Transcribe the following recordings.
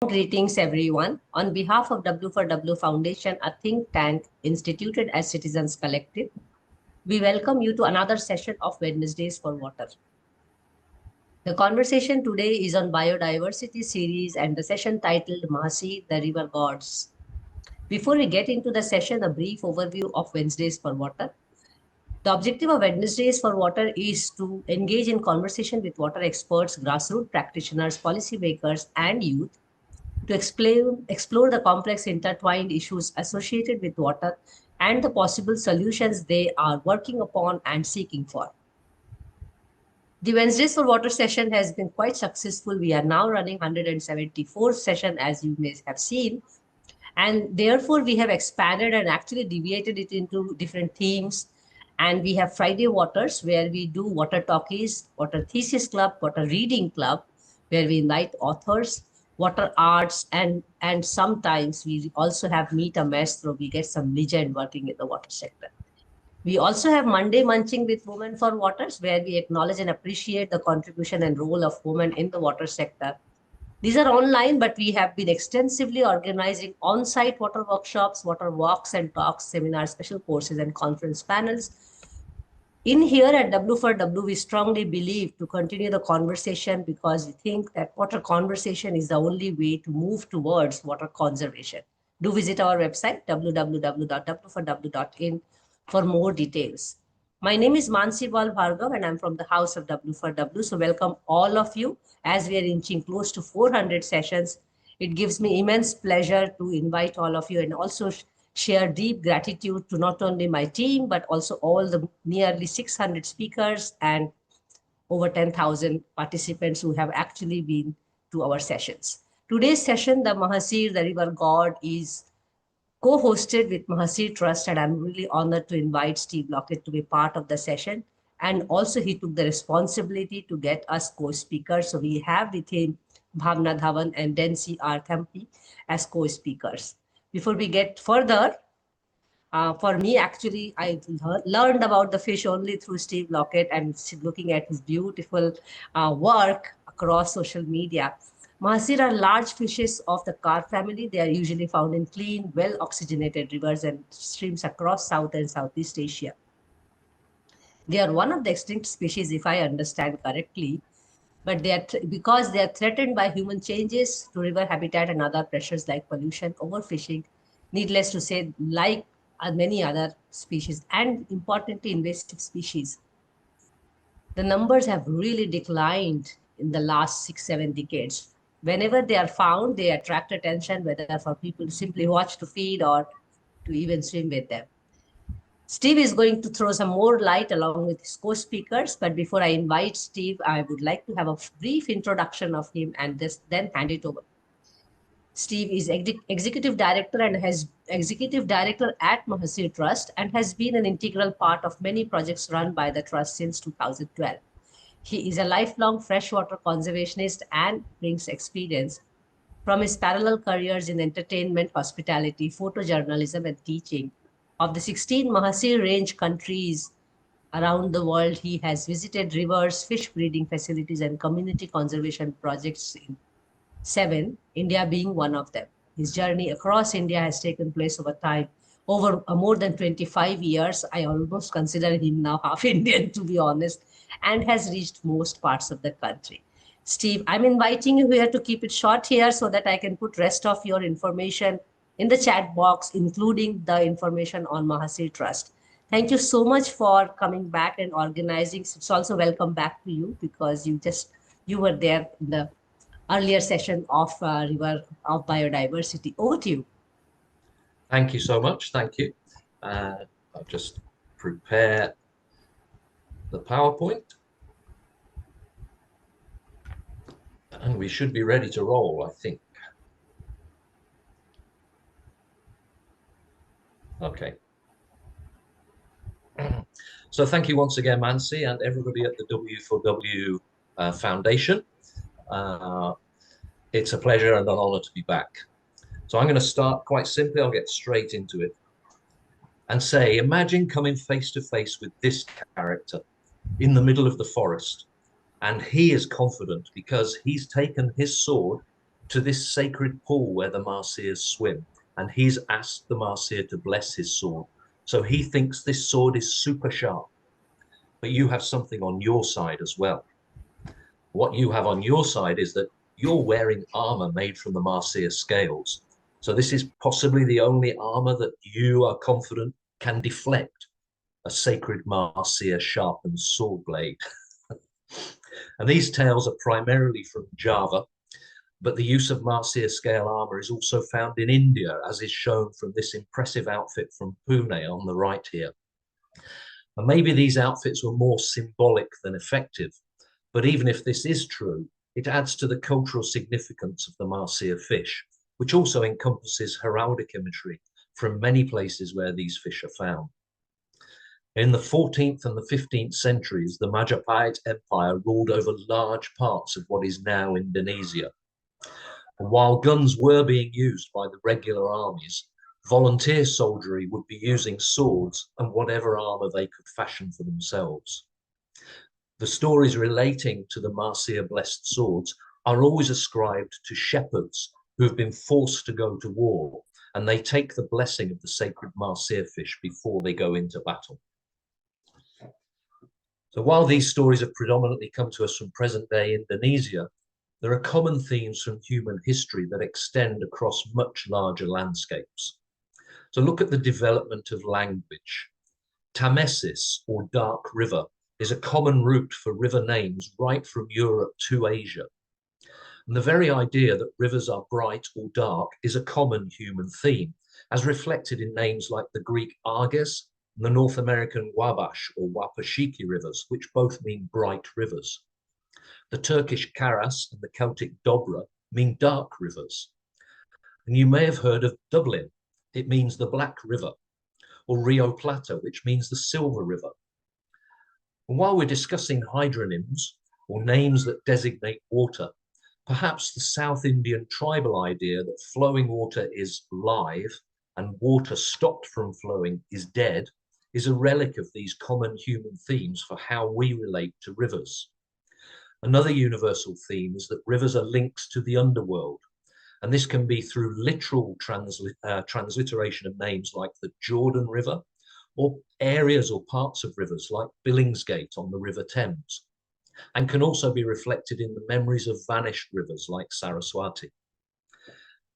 Greetings, everyone. On behalf of W4W Foundation, a think tank instituted as Citizens Collective, we welcome you to another session of Wednesdays for Water. The conversation today is on biodiversity series and the session titled Mahseer, the River Gods. Before we get into the session, a brief overview of Wednesdays for Water. The objective of Wednesdays for Water is to engage in conversation with water experts, grassroots practitioners, policymakers, and youth to explore the complex intertwined issues associated with water and the possible solutions they are working upon and seeking for. The Wednesdays for Water session has been quite successful. We are now running 174th session, as you may have seen. And therefore, we have expanded and actually deviated it into different themes. And we have Friday Waters, where we do water talkies, water thesis club, water reading club, where we invite authors, water arts, and sometimes we also have Meet a Maestro. We get some legend working in the water sector. We also have Monday Munching with Women for Waters, where we acknowledge and appreciate the contribution and role of women in the water sector. These are online, but we have been extensively organizing on-site water workshops, water walks and talks, seminars, special courses, and conference panels. In here at W4W, we strongly believe to continue the conversation because we think that water conversation is the only way to move towards water conservation. Do visit our website, www.w4w.in, for more details. My name is Mansee Bal Bhargava, and I'm from the house of W4W. So welcome all of you as we are inching close to 400 sessions. It gives me immense pleasure to invite all of you and also share deep gratitude to not only my team, but also all the nearly 600 speakers and over 10,000 participants who have actually been to our sessions. Today's session, the Mahseer, the River God, is co-hosted with Mahseer Trust, and I'm really honored to invite Steve Lockett to be part of the session. And also he took the responsibility to get us co-speakers. So we have with him Bhavna Dhawan and Densi R. Thampi as co-speakers. Before we get further, for me, actually, I learned about the fish only through Steve Lockett and looking at his beautiful work across social media. Mahseer are large fishes of the carp family. They are usually found in clean, well-oxygenated rivers and streams across South and Southeast Asia. They are one of the extinct species, if I understand correctly, but they are because they are threatened by human changes to river habitat and other pressures like pollution, overfishing, needless to say, like many other species, and importantly, invasive species. The numbers have really declined in the last 6-7 decades. Whenever they are found, they attract attention, whether for people to simply watch to feed or to even swim with them. Steve is going to throw some more light along with his co-speakers, but before I invite Steve, I would like to have a brief introduction of him and then hand it over. Steve is executive director and has executive director at Mahseer Trust and has been an integral part of many projects run by the trust since 2012. He is a lifelong freshwater conservationist and brings experience from his parallel careers in entertainment, hospitality, photojournalism, and teaching. Of the 16 Mahseer Range countries around the world, he has visited rivers, fish breeding facilities, and community conservation projects in 7, India being one of them. His journey across India has taken place over time, over more than 25 years. I almost consider him now half Indian, to be honest, and has reached most parts of the country. Steve, I'm inviting you here to keep it short here so that I can put rest of your information in the chat box, including the information on Mahseer Trust. Thank you so much for coming back and organizing. It's also welcome back to you because you were there in the earlier session of River of Biodiversity. Over to you. Thank you so much. Thank you. I'll just prepare the PowerPoint. And we should be ready to roll, I think. Okay. So thank you once again, Mansee, and everybody at the W4W Foundation. It's a pleasure and an honor to be back. So I'm going to start quite simply. I'll get straight into it and say, imagine coming face to face with this character in the middle of the forest. And he is confident because he's taken his sword to this sacred pool where the Mahseers swim, and he's asked the Mahseer to bless his sword. So he thinks this sword is super sharp, but you have something on your side as well. What you have on your side is that you're wearing armor made from the Mahseer scales. So this is possibly the only armor that you are confident can deflect a sacred Mahseer sharpened sword blade. And these tales are primarily from Java, but the use of Mahseer scale armor is also found in India, as is shown from this impressive outfit from Pune on the right here. And maybe these outfits were more symbolic than effective, but even if this is true, it adds to the cultural significance of the Mahseer fish, which also encompasses heraldic imagery from many places where these fish are found. In the 14th and the 15th centuries, the Majapahit Empire ruled over large parts of what is now Indonesia. And while guns were being used by the regular armies, volunteer soldiery would be using swords and whatever armor they could fashion for themselves. The stories relating to the Mahseer blessed swords are always ascribed to shepherds who have been forced to go to war, and they take the blessing of the sacred Mahseer fish before they go into battle. So while these stories have predominantly come to us from present-day Indonesia, there are common themes from human history that extend across much larger landscapes. So look at the development of language. Tamesis, or dark river, is a common root for river names right from Europe to Asia. And the very idea that rivers are bright or dark is a common human theme, as reflected in names like the Greek Arges and the North American Wabash or Wapashiki rivers, which both mean bright rivers. The Turkish Karas and the Celtic Dobra mean dark rivers. And you may have heard of Dublin. It means the Black River, or Rio Plata, which means the Silver River. And while we're discussing hydronyms, or names that designate water, perhaps the South Indian tribal idea that flowing water is live and water stopped from flowing is dead is a relic of these common human themes for how we relate to rivers. Another universal theme is that rivers are links to the underworld, and this can be through literal transliteration of names like the Jordan River, or areas or parts of rivers like Billingsgate on the River Thames, and can also be reflected in the memories of vanished rivers like Saraswati.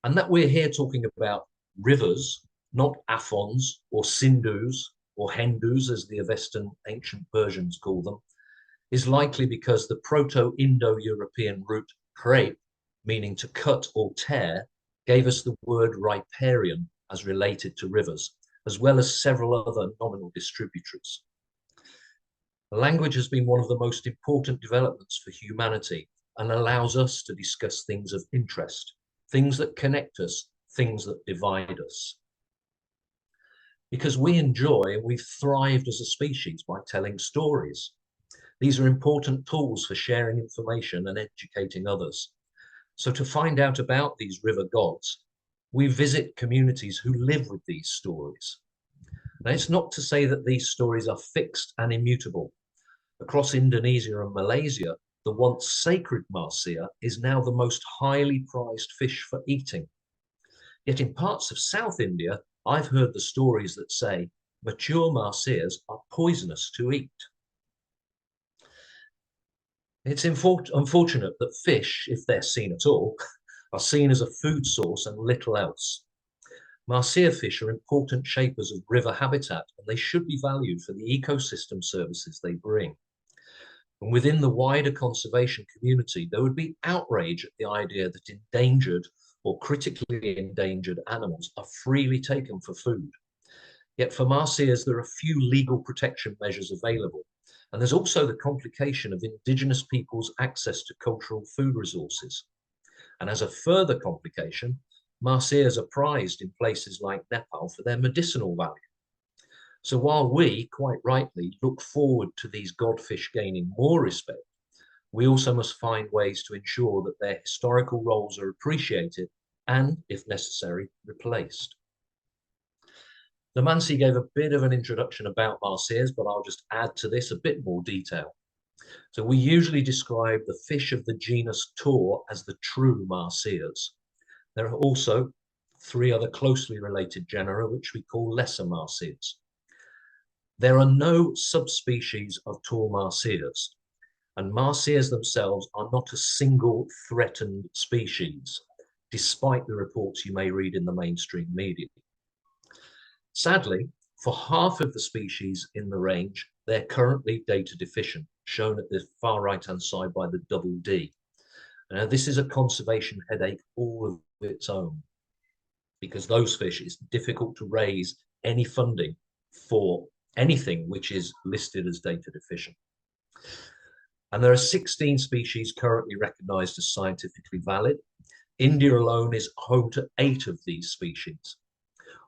And that we're here talking about rivers, not Afons or Sindhus or Hendus, as the Avestan ancient Persians call them, is likely because the Proto-Indo-European root crepe, meaning to cut or tear, gave us the word riparian as related to rivers, as well as several other nominal distributaries. Language has been one of the most important developments for humanity and allows us to discuss things of interest, things that connect us, things that divide us. Because we enjoy and we've thrived as a species by telling stories. These are important tools for sharing information and educating others. So to find out about these river gods, we visit communities who live with these stories. Now, it's not to say that these stories are fixed and immutable. Across Indonesia and Malaysia, the once sacred Mahseer is now the most highly prized fish for eating. Yet in parts of South India, I've heard the stories that say mature Mahseers are poisonous to eat. It's unfortunate that fish, if they're seen at all, are seen as a food source and little else. Mahseer fish are important shapers of river habitat, and they should be valued for the ecosystem services they bring. And within the wider conservation community, there would be outrage at the idea that endangered or critically endangered animals are freely taken for food. Yet for Mahseers, there are few legal protection measures available. And there's also the complication of indigenous people's access to cultural food resources. And as a further complication, Mahseers are prized in places like Nepal for their medicinal value. So while we, quite rightly, look forward to these godfish gaining more respect, we also must find ways to ensure that their historical roles are appreciated and, if necessary, replaced. The Mansee gave a bit of an introduction about Mahseers, but I'll just add to this a bit more detail. So we usually describe the fish of the genus Tor as the true Mahseers. There are also 3 other closely related genera, which we call lesser Mahseers. There are no subspecies of Tor Mahseers, and Mahseers themselves are not a single threatened species, despite the reports you may read in the mainstream media. Sadly, for half of the species in the range, they're currently data deficient, shown at the far right-hand side by the double D. Now, this is a conservation headache all of its own, because those fish, it's difficult to raise any funding for anything which is listed as data deficient. And there are 16 species currently recognized as scientifically valid. India alone is home to 8 of these species,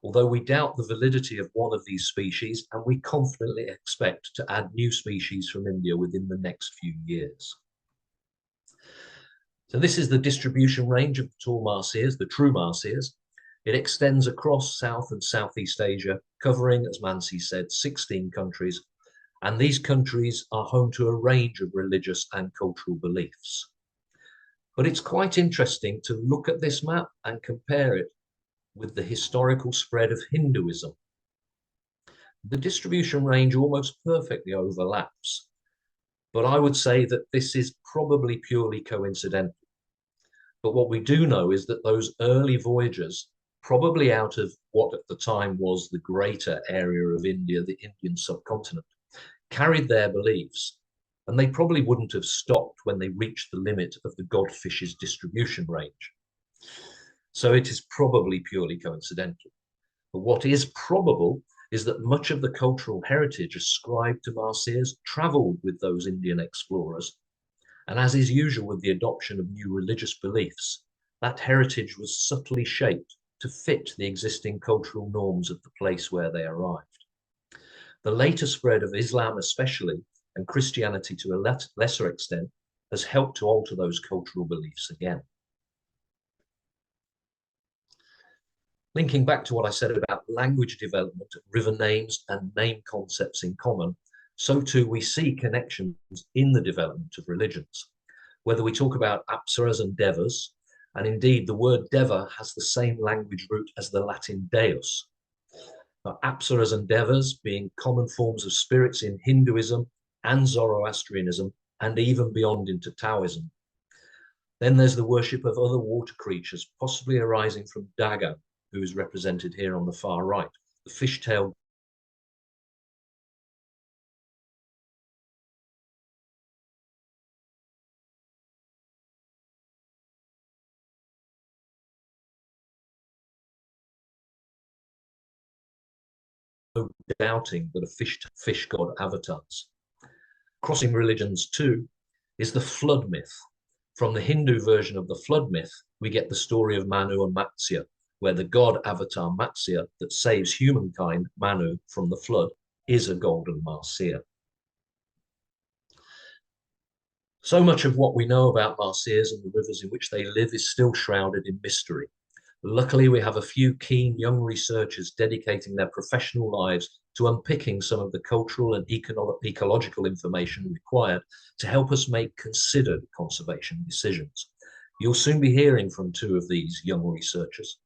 although we doubt the validity of one of these species, and we confidently expect to add new species from India within the next few years. So this is the distribution range of the tall Mahseers, the true Mahseers. It extends across South and Southeast Asia, covering, as Mansee said, 16 countries. And these countries are home to a range of religious and cultural beliefs. But it's quite interesting to look at this map and compare it with the historical spread of Hinduism. The distribution range almost perfectly overlaps, but I would say that this is probably purely coincidental. But what we do know is that those early voyagers, probably out of what at the time was the greater area of India, the Indian subcontinent, carried their beliefs, and they probably wouldn't have stopped when they reached the limit of the godfish's distribution range. So it is probably purely coincidental. But what is probable is that much of the cultural heritage ascribed to Mahseers travelled with those Indian explorers. And as is usual with the adoption of new religious beliefs, that heritage was subtly shaped to fit the existing cultural norms of the place where they arrived. The later spread of Islam especially, and Christianity to a lesser extent, has helped to alter those cultural beliefs again. Linking back to what I said about language development, river names and name concepts in common, so too we see connections in the development of religions. Whether we talk about Apsaras and Devas, and indeed the word Deva has the same language root as the Latin Deus. Now, Apsaras and Devas being common forms of spirits in Hinduism and Zoroastrianism, and even beyond into Taoism. Then there's the worship of other water creatures, possibly arising from Daga, who is represented here on the far right, the fish-tailed doubting that a fish god avatars. Crossing religions too is the flood myth. From the Hindu version of the flood myth, we get the story of Manu and Mahseer, where the god avatar Mahseer that saves humankind, Manu, from the flood, is a golden Mahseer. So much of what we know about Mahseers and the rivers in which they live is still shrouded in mystery. Luckily, we have a few keen young researchers dedicating their professional lives to unpicking some of the cultural and ecological information required to help us make considered conservation decisions. You'll soon be hearing from 2 of these young researchers.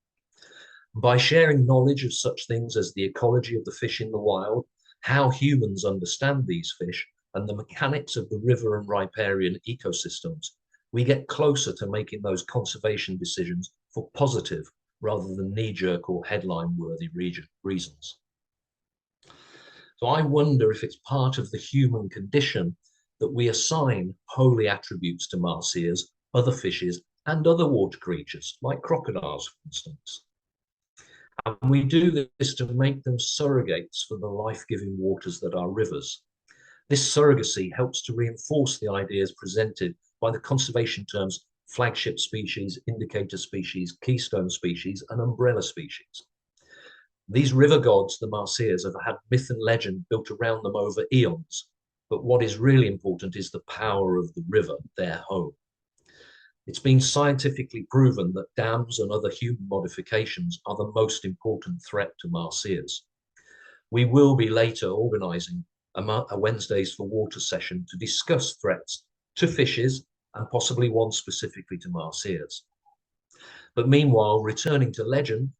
By sharing knowledge of such things as the ecology of the fish in the wild, how humans understand these fish, and the mechanics of the river and riparian ecosystems, we get closer to making those conservation decisions for positive rather than knee-jerk or headline-worthy reasons. So I wonder if it's part of the human condition that we assign holy attributes to Mahseers, other fishes, and other water creatures, like crocodiles, for instance. And we do this to make them surrogates for the life-giving waters that are rivers. This surrogacy helps to reinforce the ideas presented by the conservation terms flagship species, indicator species, keystone species, and umbrella species. These river gods, the Mahseers, have had myth and legend built around them over eons. But what is really important is the power of the river, their home. It's been scientifically proven that dams and other human modifications are the most important threat to Mahseers. We will be later organising a Wednesdays for Water session to discuss threats to fishes and possibly one specifically to Mahseers. But meanwhile, returning to legend,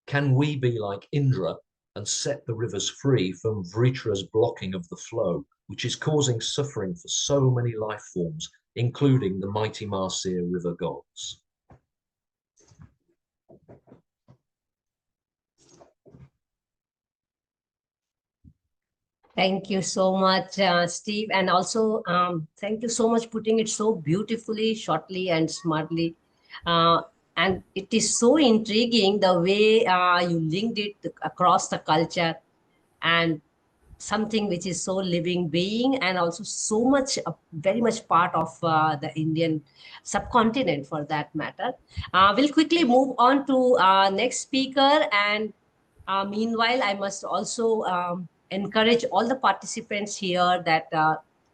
can we be like Indra and set the rivers free from Vritra's blocking of the flow, which is causing suffering for so many life forms, including the mighty Mahseer river gods? Thank you so much, Steve. And also, thank you so much putting it so beautifully, shortly, and smartly. Uh, and it is so intriguing the way you linked it across the culture and something which is so living being and also so much, very much part of the Indian subcontinent for that matter. We'll quickly move on to next speaker. And meanwhile, I must also encourage all the participants here that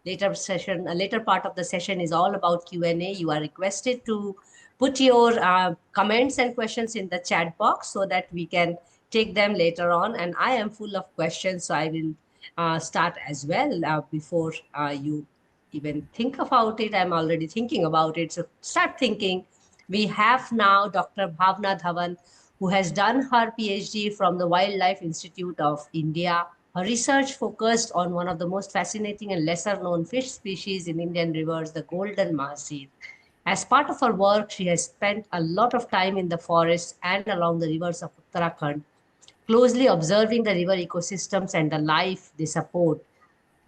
later part of the session is all about Q&A. You are requested to put your comments and questions in the chat box so that we can take them later on. And I am full of questions, so I will start as well before you even think about it. I'm already thinking about it. So start thinking. We have now Dr. Bhavna Dhawan, who has done her PhD from the Wildlife Institute of India. Her research focused on one of the most fascinating and lesser known fish species in Indian rivers, the golden mahseer. As part of her work, she has spent a lot of time in the forests and along the rivers of Uttarakhand, closely observing the river ecosystems and the life they support.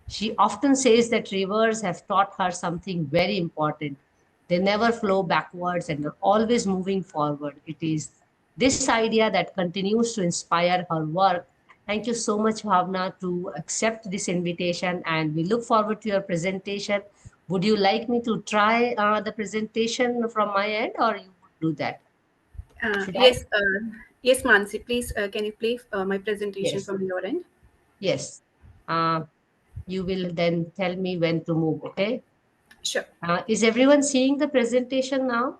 She often says that rivers have taught her something very important. They never flow backwards and are always moving forward. It is this idea that continues to inspire her work. Thank you so much, Bhavna, to accept this invitation, and we look forward to your presentation. Would you like me to try the presentation from my end, or you would do that? Should I? Yes, yes, Mansi, please, can you play my presentation Yes, from your end? yes. Uh, you will then tell me when to move, okay? Sure. Is everyone seeing the presentation now?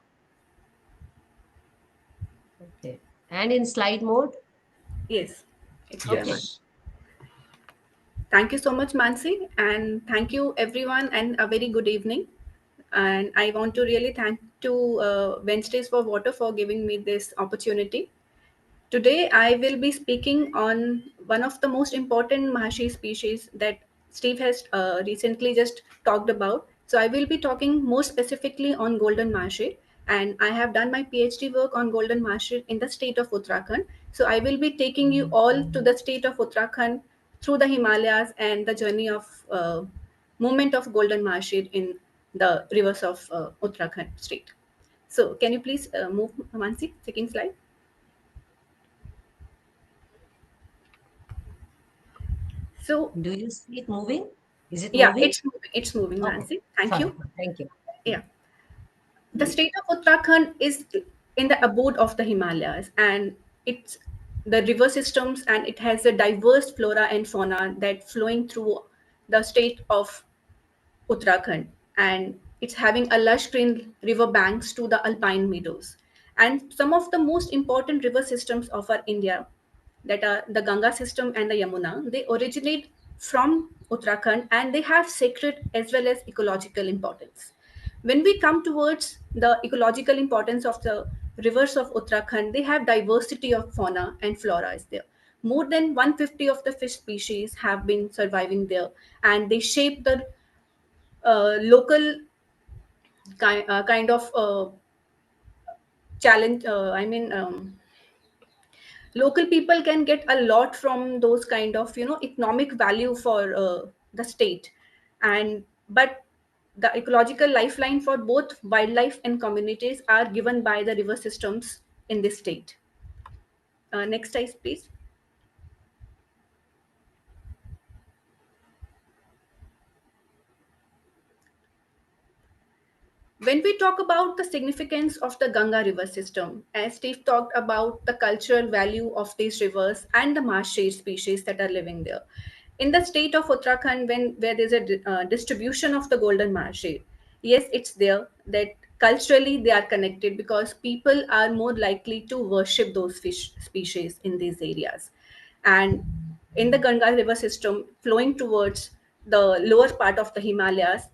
Okay. And in slide mode? Yes, it's there, Okay. Mansi. Yes. Thank you so much, Mansi, and thank you everyone, and a very good evening. And I want to really thank to Wednesdays for Water for giving me this opportunity. Today, I will be speaking on one of the most important Mahashi species that Steve has recently just talked about. So, I will be talking more specifically on golden Mahashi, and I have done my PhD work on golden Mahashi in the state of Uttarakhand. So, I will be taking you all to the state of Uttarakhand through the Himalayas and the journey of movement of golden Mahashi in the rivers of Uttarakhand state. So, can you please move, Mansi? Second slide. So, Do you see it moving? Is it yeah, moving? it's moving, Okay. Nancy. Thank Fine. you. Thank you. Yeah, the state of Uttarakhand is in the abode of the Himalayas, and it's the river systems, and it has a diverse flora and fauna that flowing through the state of Uttarakhand, and it's having a lush green river banks to the alpine meadows. And some of the most important river systems of our India, that are the Ganga system and the Yamuna, they originate from Uttarakhand, and they have sacred as well as ecological importance. When we come towards the ecological importance of the rivers of Uttarakhand, they have diversity of fauna and flora is there. More than 150 of the fish species have been surviving there, and they shape the local kind of challenge. Local people can get a lot from those kind of economic value for the state, and but the ecological lifeline for both wildlife and communities are given by the river systems in this state. Next slide, please. When we talk about the significance of the Ganga river system, as Steve talked about the cultural value of these rivers and the marsh species that are living there. In the state of Uttarakhand, where there's a distribution of the golden marsh, yes, it's there that culturally they are connected because people are more likely to worship those fish species in these areas. And in the Ganga river system flowing towards the lower part of the Himalayas.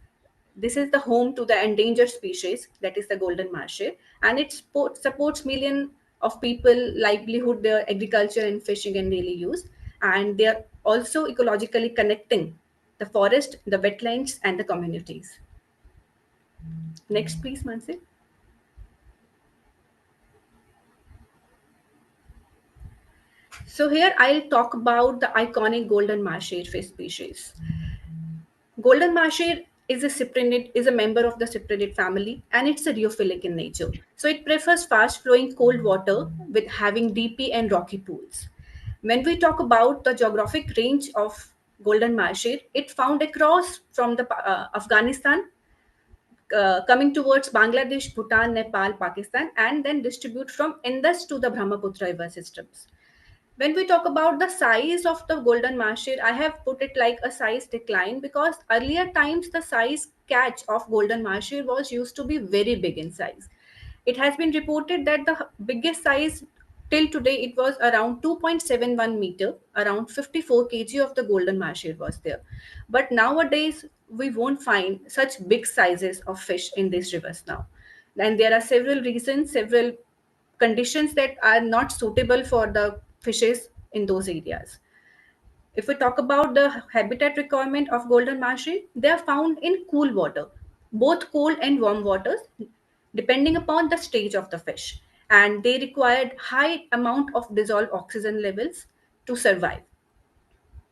This is the home to the endangered species, that is the golden Mahseer, and it supports millions of people livelihood, their agriculture and fishing and daily use, and they are also ecologically connecting the forest, the wetlands, and the communities. Next, please, Mansee. So here I'll talk about the iconic golden Mahseer fish species. Golden Mahseer is a member of the cyprinid family, and it's a rheophilic in nature. So it prefers fast flowing cold water with having deepy and rocky pools. When we talk about the geographic range of golden Mahseer, it found across from the Afghanistan, coming towards Bangladesh, Bhutan, Nepal, Pakistan, and then distribute from Indus to the Brahmaputra river systems. When we talk about the size of the golden Mahseer, I have put it like a size decline because earlier times the size catch of golden Mahseer was used to be very big in size. It has been reported that the biggest size till today it was around 2.71 meter, around 54 kg of the golden Mahseer was there. But nowadays we won't find such big sizes of fish in these rivers now. And there are several reasons, several conditions that are not suitable for the fishes in those areas. If we talk about the habitat requirement of golden Mahseer, they are found in cool water, both cold and warm waters, depending upon the stage of the fish. And they require high amount of dissolved oxygen levels to survive.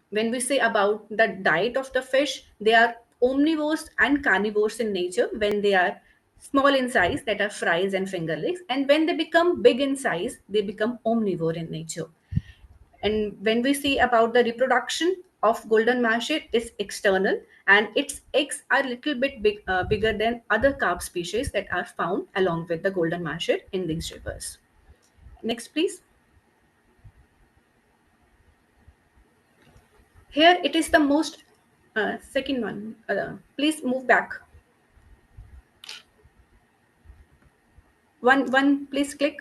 When we say about the diet of the fish, they are omnivores and carnivores in nature when they are small in size, that are fries and fingerlings. And when they become big in size, they become omnivore in nature. And when we see about the reproduction of golden Mahseer, it's external and its eggs are little bit bigger than other carp species that are found along with the golden Mahseer in these rivers. Next, please. Here it is the most second one. Please move back. One, please click.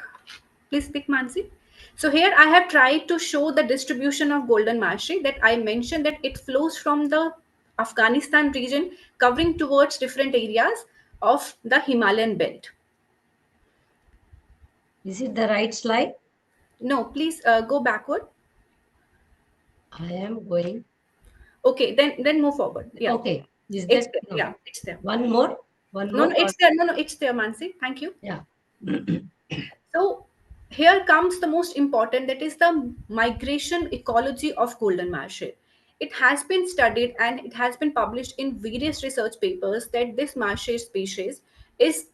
Please click, Mansi. So here I have tried to show the distribution of golden Mahseer that I mentioned that it flows from the Afghanistan region, covering towards different areas of the Himalayan belt. Is it the right slide? No, please go backward. I am going. Okay, then move forward. Yeah. Okay. Is It's that there. no? Yeah, it's there. One more? One No, more? no, it's there. No, no, it's there, Mansi. Thank you. Yeah. So here comes the most important, that is the migration ecology of golden Mahseer. It has been studied and it has been published in various research papers that this Mahseer species is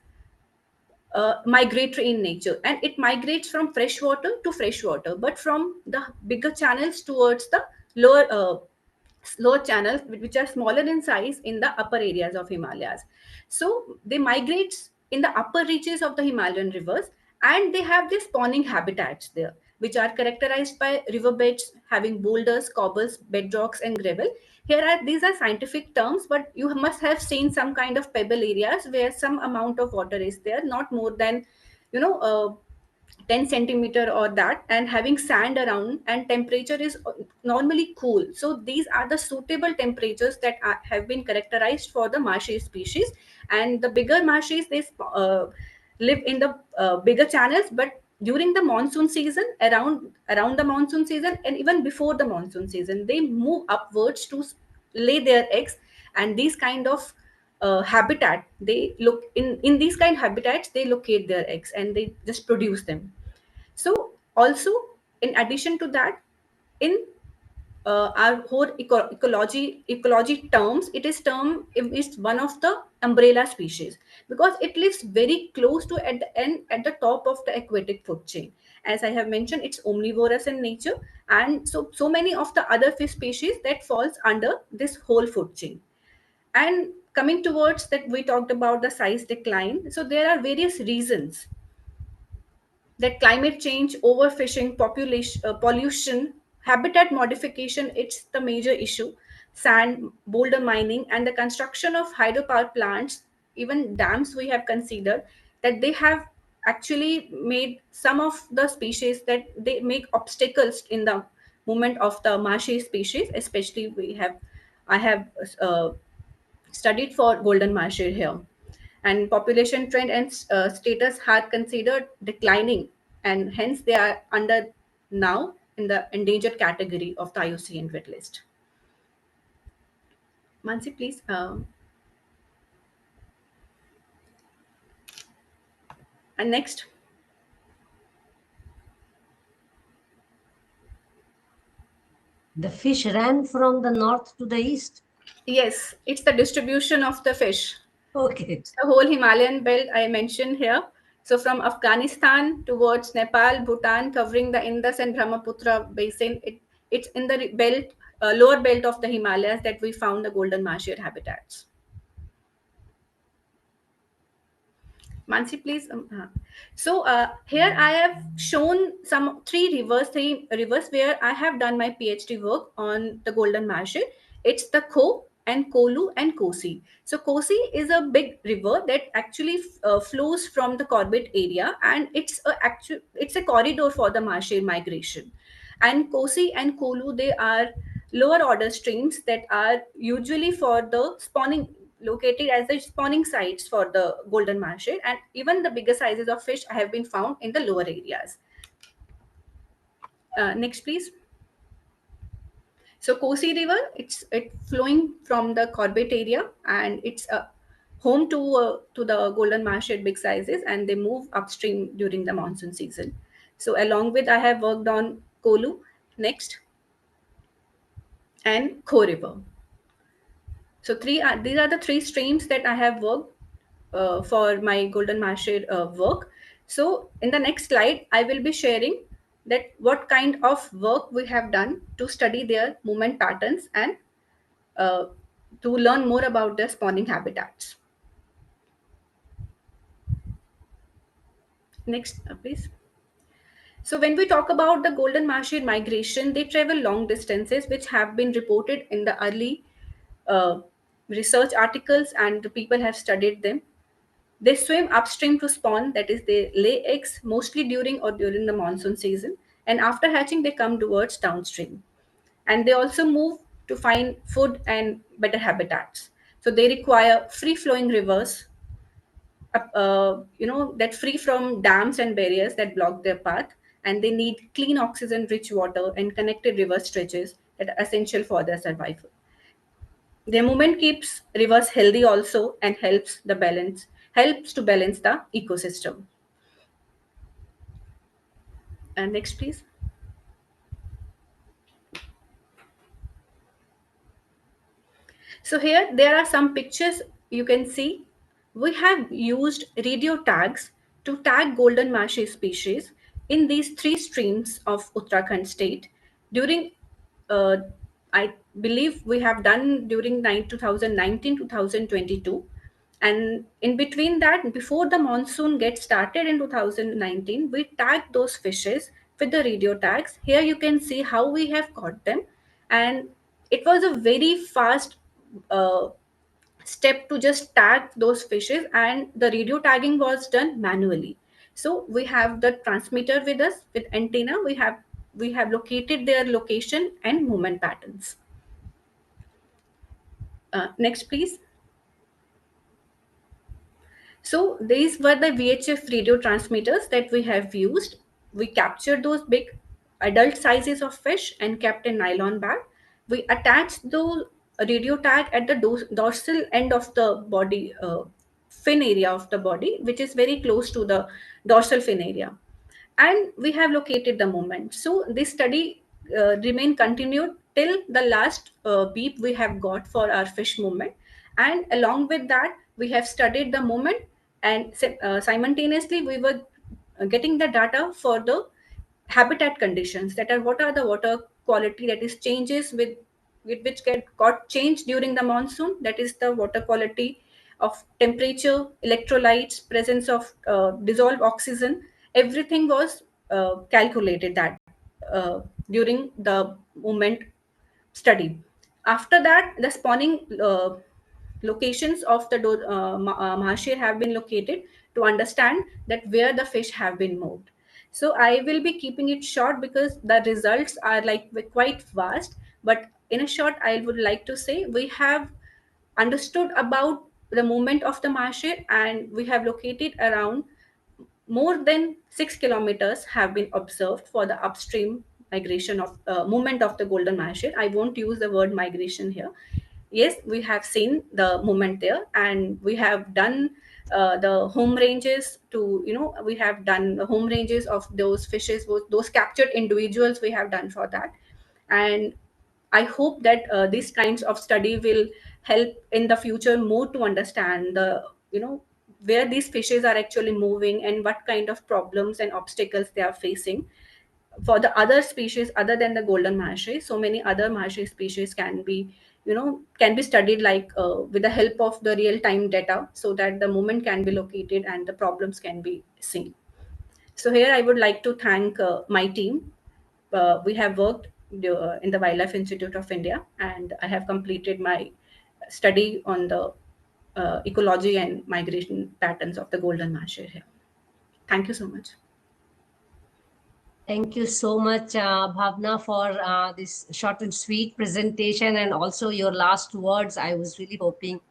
migratory in nature, and it migrates from freshwater to freshwater, but from the bigger channels towards the lower channels, which are smaller in size in the upper areas of Himalayas. So they migrate in the upper reaches of the Himalayan rivers, and they have these spawning habitats there, which are characterized by riverbeds having boulders, cobbles, bedrocks, and gravel. Here are these are scientific terms, but you must have seen some kind of pebble areas where some amount of water is there, not more than you know. 10 centimeter or that, and having sand around, and temperature is normally cool. So these are the suitable temperatures that have been characterized for the Mahseer species. And the bigger Mahseers, they live in the bigger channels, but during the monsoon season, around the monsoon season, and even before the monsoon season, they move upwards to lay their eggs. And these kind of habitat, they look in these kind of habitats, they locate their eggs and they just produce them. So also, in addition to that, in our whole ecology terms, it is term is one of the umbrella species because it lives very close to at the end, at the top of the aquatic food chain. As I have mentioned, it's omnivorous in nature, and so many of the other fish species that falls under this whole food chain. And coming towards that, we talked about the size decline. So there are various reasons that climate change, overfishing, population, pollution, habitat modification, it's the major issue. Sand, boulder mining, and the construction of hydropower plants, even dams we have considered, that they have actually made some of the species that they make obstacles in the movement of the Mahseer species. Especially I have studied for golden Mahseer here, and population trend and status are considered declining, and hence they are under now in the endangered category of the IUCN red list. Mansee, please. And next. The fish ran from the north to the east. Yes, it's the distribution of the fish. Okay. The whole Himalayan belt I mentioned here. So from Afghanistan towards Nepal, Bhutan, covering the Indus and Brahmaputra basin, it's in the belt, lower belt of the Himalayas that we found the golden Mahseer habitats. Mansee, please. So here I have shown three rivers where I have done my PhD work on the golden Mahseer. It's the Kho and Kolu and Kosi. So Kosi is a big river that actually flows from the Corbett area, and it's a corridor for the Mahseer migration. And Kosi and Kolu, they are lower order streams that are usually for the spawning, located as the spawning sites for the golden Mahseer, and even the bigger sizes of fish have been found in the lower areas. Next, please. So Kosi River, it's flowing from the Corbett area, and it's home to the golden Mahseer big sizes, and they move upstream during the monsoon season. So along with I have worked on Kolu next and Kho River. So these are the three streams that I have worked for my golden Mahseer work. So in the next slide, I will be sharing that what kind of work we have done to study their movement patterns and uh, to learn more about their spawning habitats. Next, please. So when we talk about the golden Mahseer migration, they travel long distances, which have been reported in the early uh, research articles, and the people have studied them. They swim upstream to spawn, that is, they lay eggs mostly during the monsoon season, and after hatching, they come towards downstream. And they also move to find food and better habitats. So they require free flowing rivers, that free from dams and barriers that block their path, and they need clean oxygen rich water and connected river stretches that are essential for their survival. Their movement keeps rivers healthy also, and helps to balance the ecosystem. And next, please. So here there are some pictures you can see. We have used radio tags to tag golden Mahseer species in these three streams of Uttarakhand state during, uh, I believe we have done during 2019-2022. And in between that, before the monsoon gets started in 2019, we tagged those fishes with the radio tags. Here you can see how we have caught them. And it was a very fast uh, step to just tag those fishes, and the radio tagging was done manually. So we have the transmitter with us with antenna. We have located their location and movement patterns. Next, please. So these were the VHF radio transmitters that we have used. We captured those big adult sizes of fish and kept in nylon bag. We attached the radio tag at the dorsal end of the body, fin area of the body, which is very close to the dorsal fin area. And we have located the movement. So this study remained continued till the last beep we have got for our fish movement. And along with that, we have studied the movement, and simultaneously we were getting the data for the habitat conditions, that are what are the water quality that is changes with which got changed during the monsoon, that is the water quality of temperature, electrolytes, presence of dissolved oxygen. Everything was calculated that uh, during the movement study. After that, the spawning locations of the Mahseer have been located to understand that where the fish have been moved. So I will be keeping it short because the results are like quite vast. But in a short, I would like to say we have understood about the movement of the Mahseer, and we have located around more than 6 kilometers have been observed for the upstream migration of movement of the golden Mahseer. I won't use the word migration here. Yes, we have seen the movement there, and we have done the home ranges to, we have done the home ranges of those fishes, those captured individuals we have done for that. And I hope that these kinds of study will help in the future more to understand the, where these fishes are actually moving and what kind of problems and obstacles they are facing. For the other species other than the golden mahshee, so many other mahshee species can be, can be studied like with the help of the real time data, so that the movement can be located and the problems can be seen. So here I would like to thank my team. We have worked in the Wildlife Institute of India, and I have completed my study on the ecology and migration patterns of the golden mahshee here. Thank you so much. Thank you so much, Bhavna, for this short and sweet presentation, and also your last words. I was really hoping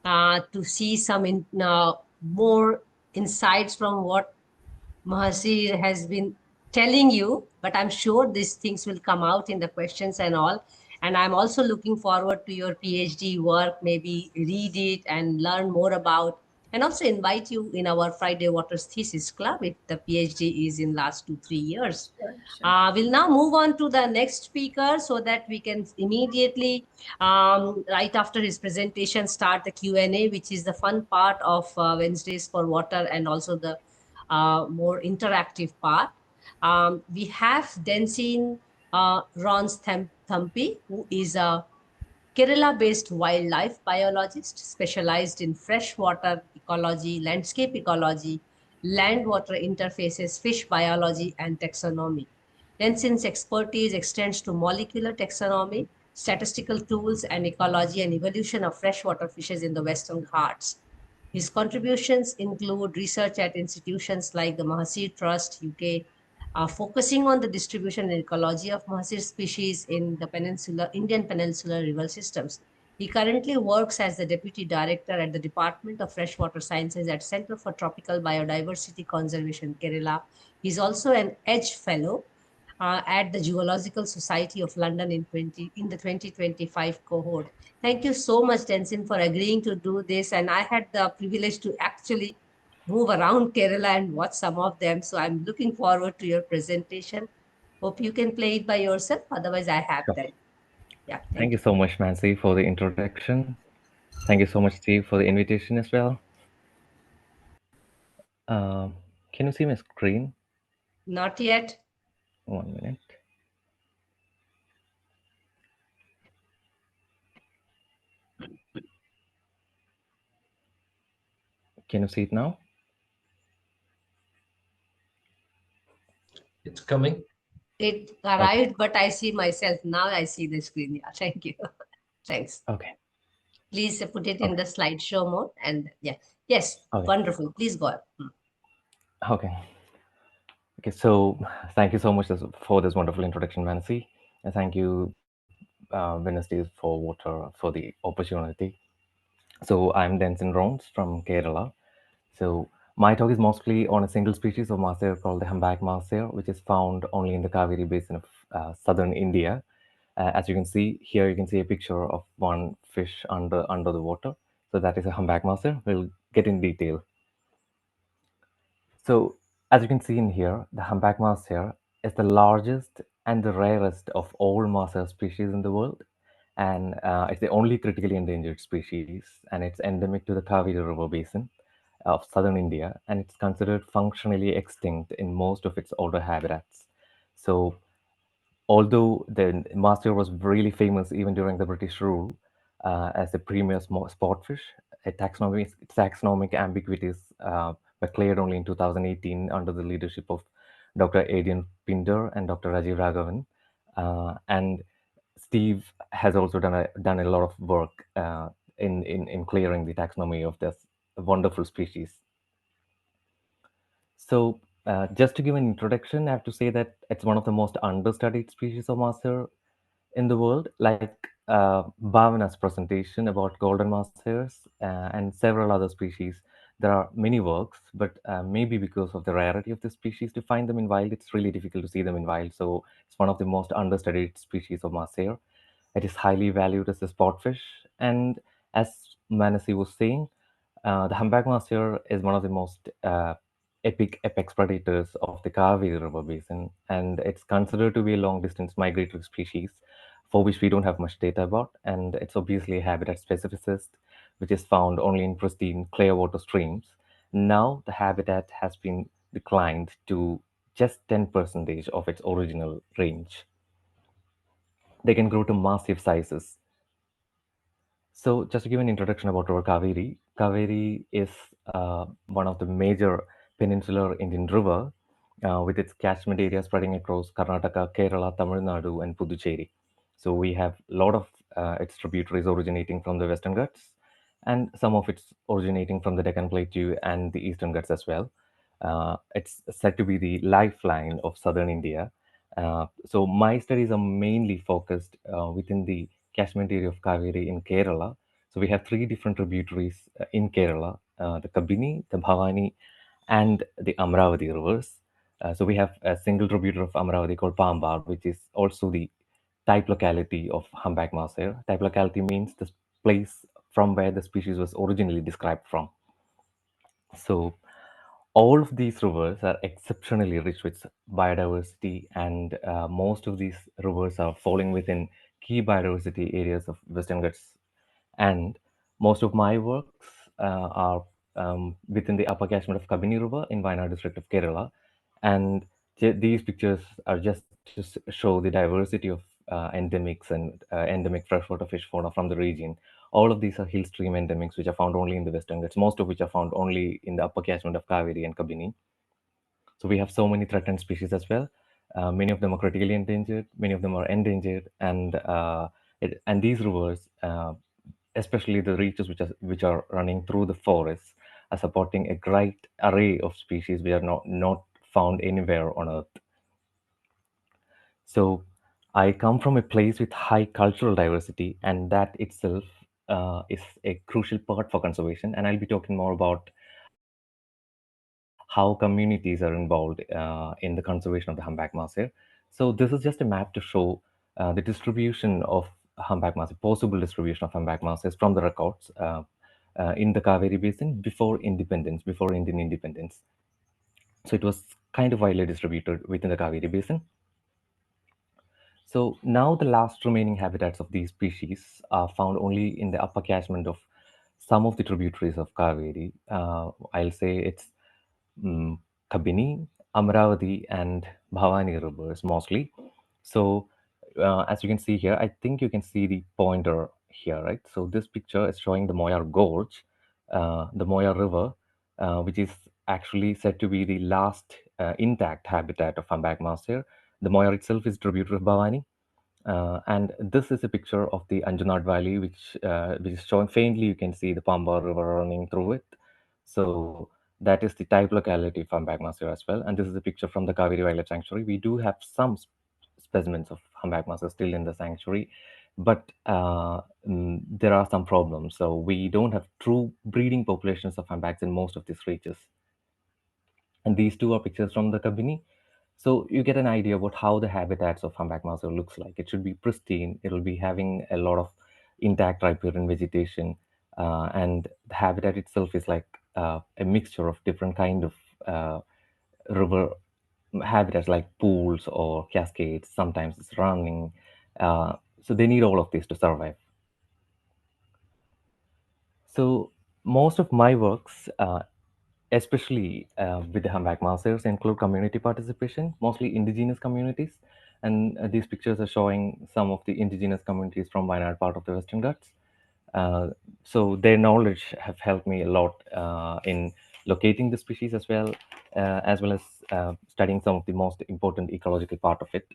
to see some more insights from what Mahseer has been telling you, but I'm sure these things will come out in the questions and all. And I'm also looking forward to your PhD work, maybe read it and learn more about, and also invite you in our Friday Waters Thesis Club if the PhD is in last 2 3 years. Sure, sure. We'll now move on to the next speaker so that we can immediately, right after his presentation, start the Q&A, which is the fun part of Wednesdays for Water and also the more interactive part. We have Densine Rons Thampi, who is a Kerala-based wildlife biologist specialized in freshwater ecology, landscape ecology, land-water interfaces, fish biology, and taxonomy. Densine's expertise extends to molecular taxonomy, statistical tools, and ecology and evolution of freshwater fishes in the Western Ghats. His contributions include research at institutions like the Mahseer Trust, UK, focusing on the distribution and ecology of Mahseer species in the Indian peninsular river systems. He currently works as the Deputy Director at the Department of Freshwater Sciences at Center for Tropical Biodiversity Conservation, Kerala. He's also an Edge Fellow at the Zoological Society of London in the 2025 cohort. Thank you so much, Tenzin, for agreeing to do this. And I had the privilege to actually move around Kerala and watch some of them. So I'm looking forward to your presentation. Hope you can play it by yourself. Otherwise, I have Sure. them. Yeah, Thank thank you you. so much, Mansee, for the introduction. Thank you so much, Steve, for the invitation as well. Um, can you see my screen? Not yet. 1 minute. Can you see it now? It's coming. It Okay. arrived, but I see myself. Now I see the screen. Yeah, thank you. Thanks. Okay. Please put it in Okay. the slideshow mode. And yeah, yes, Okay. wonderful. Please go on. Okay. Okay. So, thank you so much for this wonderful introduction, Mansee, and thank you, Wednesdays for Water, for the opportunity. So, I'm Denson Rounds from Kerala. So, my talk is mostly on a single species of Mahseer called the humpback Mahseer, which is found only in the Kaveri basin of southern India. As you can see here, you can see a picture of one fish under the water. So that is a humpback Mahseer. We'll get in detail. So as you can see in here, the humpback Mahseer is the largest and the rarest of all Mahseer species in the world. And it's the only critically endangered species, and it's endemic to the Kaveri River basin of southern India, and it's considered functionally extinct in most of its older habitats. So although the Mahseer was really famous even during the British rule as the premier sport fish, taxonomic ambiguities were cleared only in 2018 under the leadership of Dr. Adrian Pinder and Dr. Rajiv Raghavan. And Steve has also done a lot of work in clearing the taxonomy of this wonderful species. So Just to give an introduction, I have to say that it's one of the most understudied species of Mahseer in the world, like Bhavana's presentation about golden Mahseers and several other species. There are many works, but maybe because of the rarity of the species, to find them in wild, it's really difficult to see them in wild. So it's one of the most understudied species of Mahseer. It is highly valued as a sport fish, and as Manasi was saying, the humpback mahseer is one of the most epic apex predators of the Kaveri River basin, and it's considered to be a long-distance migratory species for which we don't have much data about, and it's obviously a habitat specificist, which is found only in pristine, clear water streams. Now, the habitat has been declined to just 10% of its original range. They can grow to massive sizes. So, just to give an introduction about our Kaveri, Kaveri is one of the major peninsular Indian river with its catchment area spreading across Karnataka, Kerala, Tamil Nadu, and Puducherry. So, we have a lot of its tributaries originating from the Western Ghats and some of it's originating from the Deccan Plateau and the Eastern Ghats as well. It's said to be the lifeline of southern India. So, my studies are mainly focused within the catchment area of Kaveri in Kerala. So we have three different tributaries in Kerala: the Kabini, the Bhavani, and the Amravati rivers. So we have a single tributary of Amravati called Pambar, which is also the type locality of humpback mahseer. Type locality means the place from where the species was originally described from. So all of these rivers are exceptionally rich with biodiversity, and most of these rivers are falling within key biodiversity areas of Western Ghats. And most of my works are within the upper catchment of Kabini River in Wayanad district of Kerala. And these pictures are just to show the diversity of endemics and endemic freshwater fish fauna from the region. All of these are hill stream endemics, which are found only in the Western Ghats, most of which are found only in the upper catchment of Kaveri and Kabini. So we have so many threatened species as well. Many of them are critically endangered, many of them are endangered, and and these rivers, especially the reaches which are running through the forests, are supporting a great array of species which are not found anywhere on Earth. So I come from a place with high cultural diversity, and that itself is a crucial part for conservation. And I'll be talking more about how communities are involved in the conservation of the humpback mahseer. So this is just a map to show the distribution of humpback mahseer, possible distribution of humpback mahseers from the records in the Kaveri Basin before Indian independence. So it was kind of widely distributed within the Kaveri Basin. So now the last remaining habitats of these species are found only in the upper catchment of some of the tributaries of Kaveri. I'll say it's Kabini, Amravati, and Bhavani rivers mostly. So as you can see here, I think you can see the pointer here, right? So this picture is showing the Moyar Gorge, the Moyar River, which is actually said to be the last intact habitat of humpback mahseer. The Moyar itself is tributary of Bhavani, and this is a picture of the Anjanad Valley, which is shown faintly. You can see the Pamba River running through it. So that is the type locality of humpback mahseer as well. And this is a picture from the Kaveri Wildlife Sanctuary. We do have some specimens of humpback mahseer still in the sanctuary, but there are some problems. So we don't have true breeding populations of humpbacks in most of these reaches. And these two are pictures from the Kabini. So you get an idea about how the habitats of humpback mahseer looks like. It should be pristine. It will be having a lot of intact riparian vegetation, and the habitat itself is like a mixture of different kind of river habitats, like pools or cascades. Sometimes it's running. So they need all of this to survive. So most of my works, especially with the humpback mahseers, include community participation, mostly indigenous communities. And these pictures are showing some of the indigenous communities from Wayanad part of the Western Ghats. Uh, so their knowledge have helped me a lot in locating the species as well as studying some of the most important ecological part of it.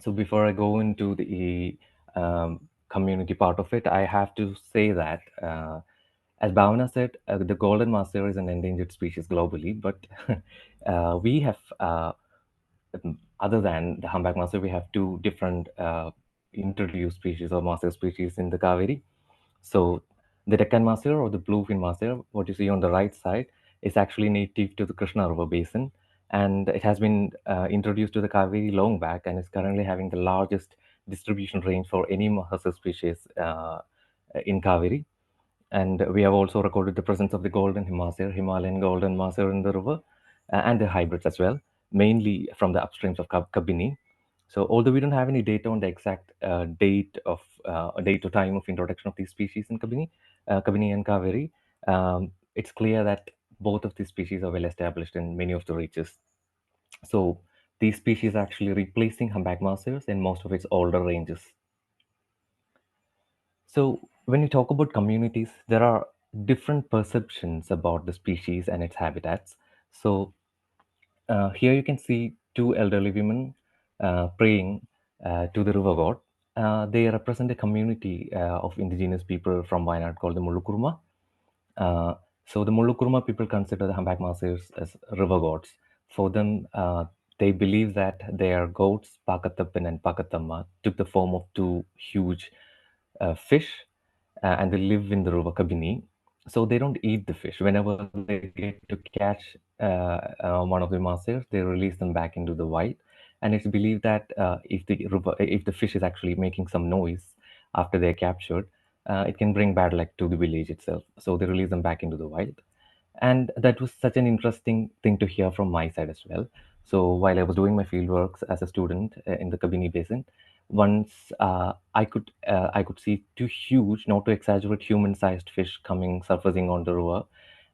So before I go into the community part of it, I have to say that As Bhavana said, the golden master is an endangered species globally, but we have, other than the humpback master, we have two different introduced species or master species in the Kaveri. So the Deccan Mahseer or the bluefin Mahseer, what you see on the right side, is actually native to the Krishna River basin, and it has been introduced to the Kaveri long back, and is currently having the largest distribution range for any Mahseer species in Kaveri. And we have also recorded the presence of the golden Mahseer, Himalayan golden Mahseer in the river, and the hybrids as well, mainly from the upstreams of Kabini. So although we don't have any data on the exact date or time of introduction of these species in Kabini and Kaveri, it's clear that both of these species are well established in many of the reaches. So these species are actually replacing humpback Mahseers in most of its older ranges. So when you talk about communities, there are different perceptions about the species and its habitats. So here you can see two elderly women praying to the river god. They represent a community of indigenous people from Wayanad called the Mulukurma. Uh, so the Mulukurma people consider the humpback Mahseers as river gods. For them, they believe that their goats, Pakatappan and Pakatamma, took the form of two huge fish, and they live in the river Kabini. So they don't eat the fish. Whenever they get to catch one of the Mahseers, they release them back into the wild. And it's believed that if the fish is actually making some noise after they're captured, it can bring bad luck to the village itself. So they release them back into the wild. And that was such an interesting thing to hear from my side as well. So while I was doing my field works as a student in the Kabini Basin, once I could see two huge, not to exaggerate, human-sized fish coming surfacing on the river,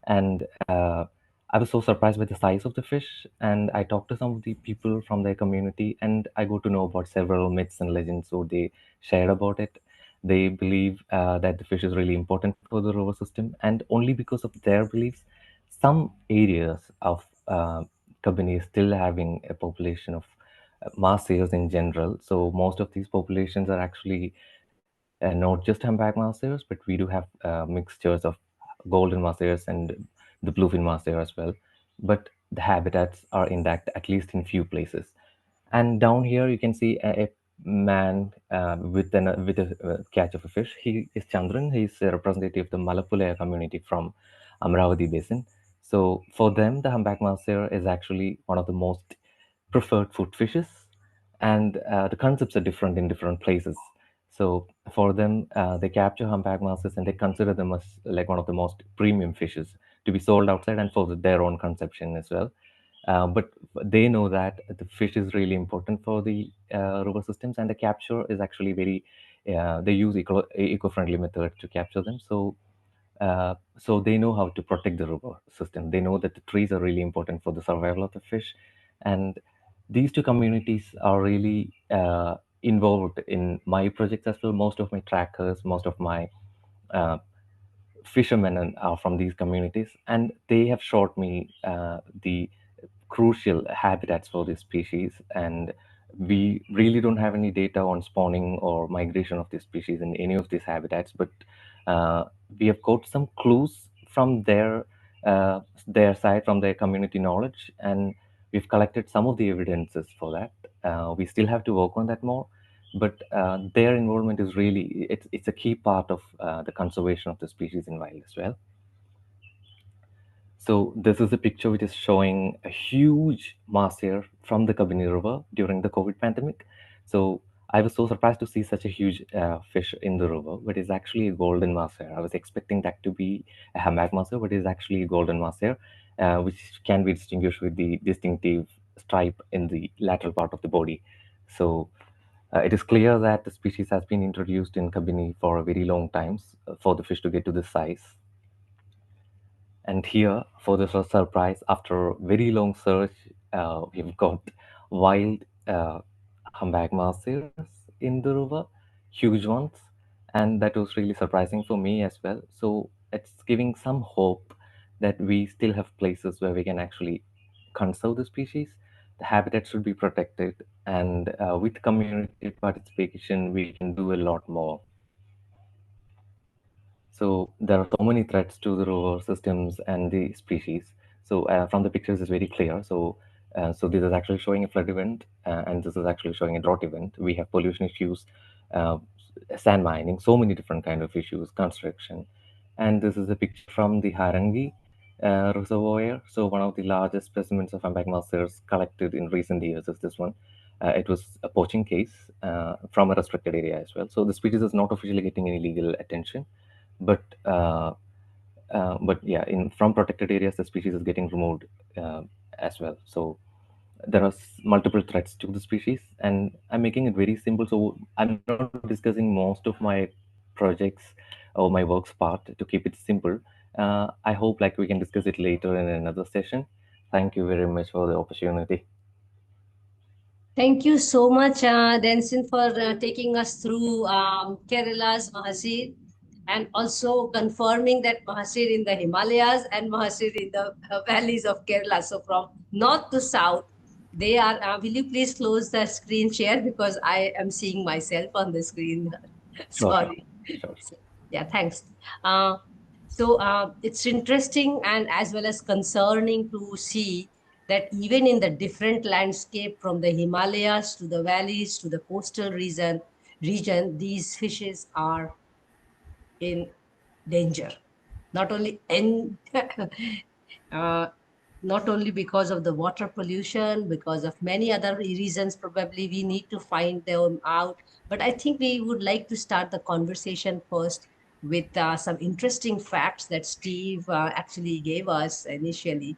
and I was so surprised by the size of the fish. And I talked to some of the people from their community, and I got to know about several myths and legends. So they shared about it. They believe that the fish is really important for the river system, and only because of their beliefs, some areas of Kabini is still having a population of Mahseers in general. So most of these populations are actually not just humpback Mahseers, but we do have mixtures of golden Mahseers and the bluefin Mahseer as well. But the habitats are intact, at least in few places. And down here, you can see a man with a catch of a fish. He is Chandran. He's a representative of the Malapulaya community from Amravati Basin. So for them, the humpback Mahseer is actually one of the most preferred food fishes, and the concepts are different in different places. So for them, they capture humpback Mahseers and they consider them as like one of the most premium fishes to be sold outside and for their own consumption as well. But they know that the fish is really important for the river systems, and the capture is actually very. They use eco-friendly method to capture them. So they know how to protect the river system. They know that the trees are really important for the survival of the fish, and these two communities are really involved in my projects as well. Most of my trackers, most of my uh, fishermen are from these communities, and they have showed me the crucial habitats for this species. And we really don't have any data on spawning or migration of this species in any of these habitats, but we have got some clues from their side, from their community knowledge, and we've collected some of the evidences for that. We still have to work on that more, but their involvement is really it's a key part of the conservation of the species in wild as well. So this is a picture which is showing a huge Mahseer from the Kabini River during the COVID pandemic. So I was so surprised to see such a huge fish in the river, but it's actually a golden Mahseer. I was expecting that to be a hammock Mahseer, but it's actually a golden Mahseer, which can be distinguished with the distinctive stripe in the lateral part of the body. So it is clear that the species has been introduced in Kabini for a very long time for the fish to get to this size. And here, for the surprise, after a very long search, we've got wild humpback Mahseers in the river, huge ones, and that was really surprising for me as well. So it's giving some hope that we still have places where we can actually conserve the species. The habitat should be protected, and with community participation, we can do a lot more. So there are so many threats to the river systems and the species. So from the pictures, it's very clear. So this is actually showing a flood event, and this is actually showing a drought event. We have pollution issues, uh, sand mining, so many different kind of issues, construction. And this is a picture from the Harangi reservoir. So one of the largest specimens of humpback mussels collected in recent years is this one. It was a poaching case from a restricted area as well. So the species is not officially getting any legal attention, but yeah, in from protected areas, the species is getting removed as well. So there are multiple threats to the species, and I'm making it very simple. So I'm not discussing most of my projects or my works part to keep it simple. I hope like we can discuss it later in another session. Thank you very much for the opportunity. Thank you so much, Densin, for taking us through Kerala's Mahseer, and also confirming that Mahseer in the Himalayas and Mahseer in the valleys of Kerala. So from north to south, they are. Will you please close the screen share, because I am seeing myself on the screen. Sure, sure, Sorry. sure. So, yeah, thanks. Uh, it's interesting and as well as concerning to see that even in the different landscape from the Himalayas to the valleys to the coastal region, these fishes are in danger. Not only in uh, not only because of the water pollution, because of many other reasons, probably we need to find them out. But I think we would like to start the conversation first with some interesting facts that Steve actually gave us initially,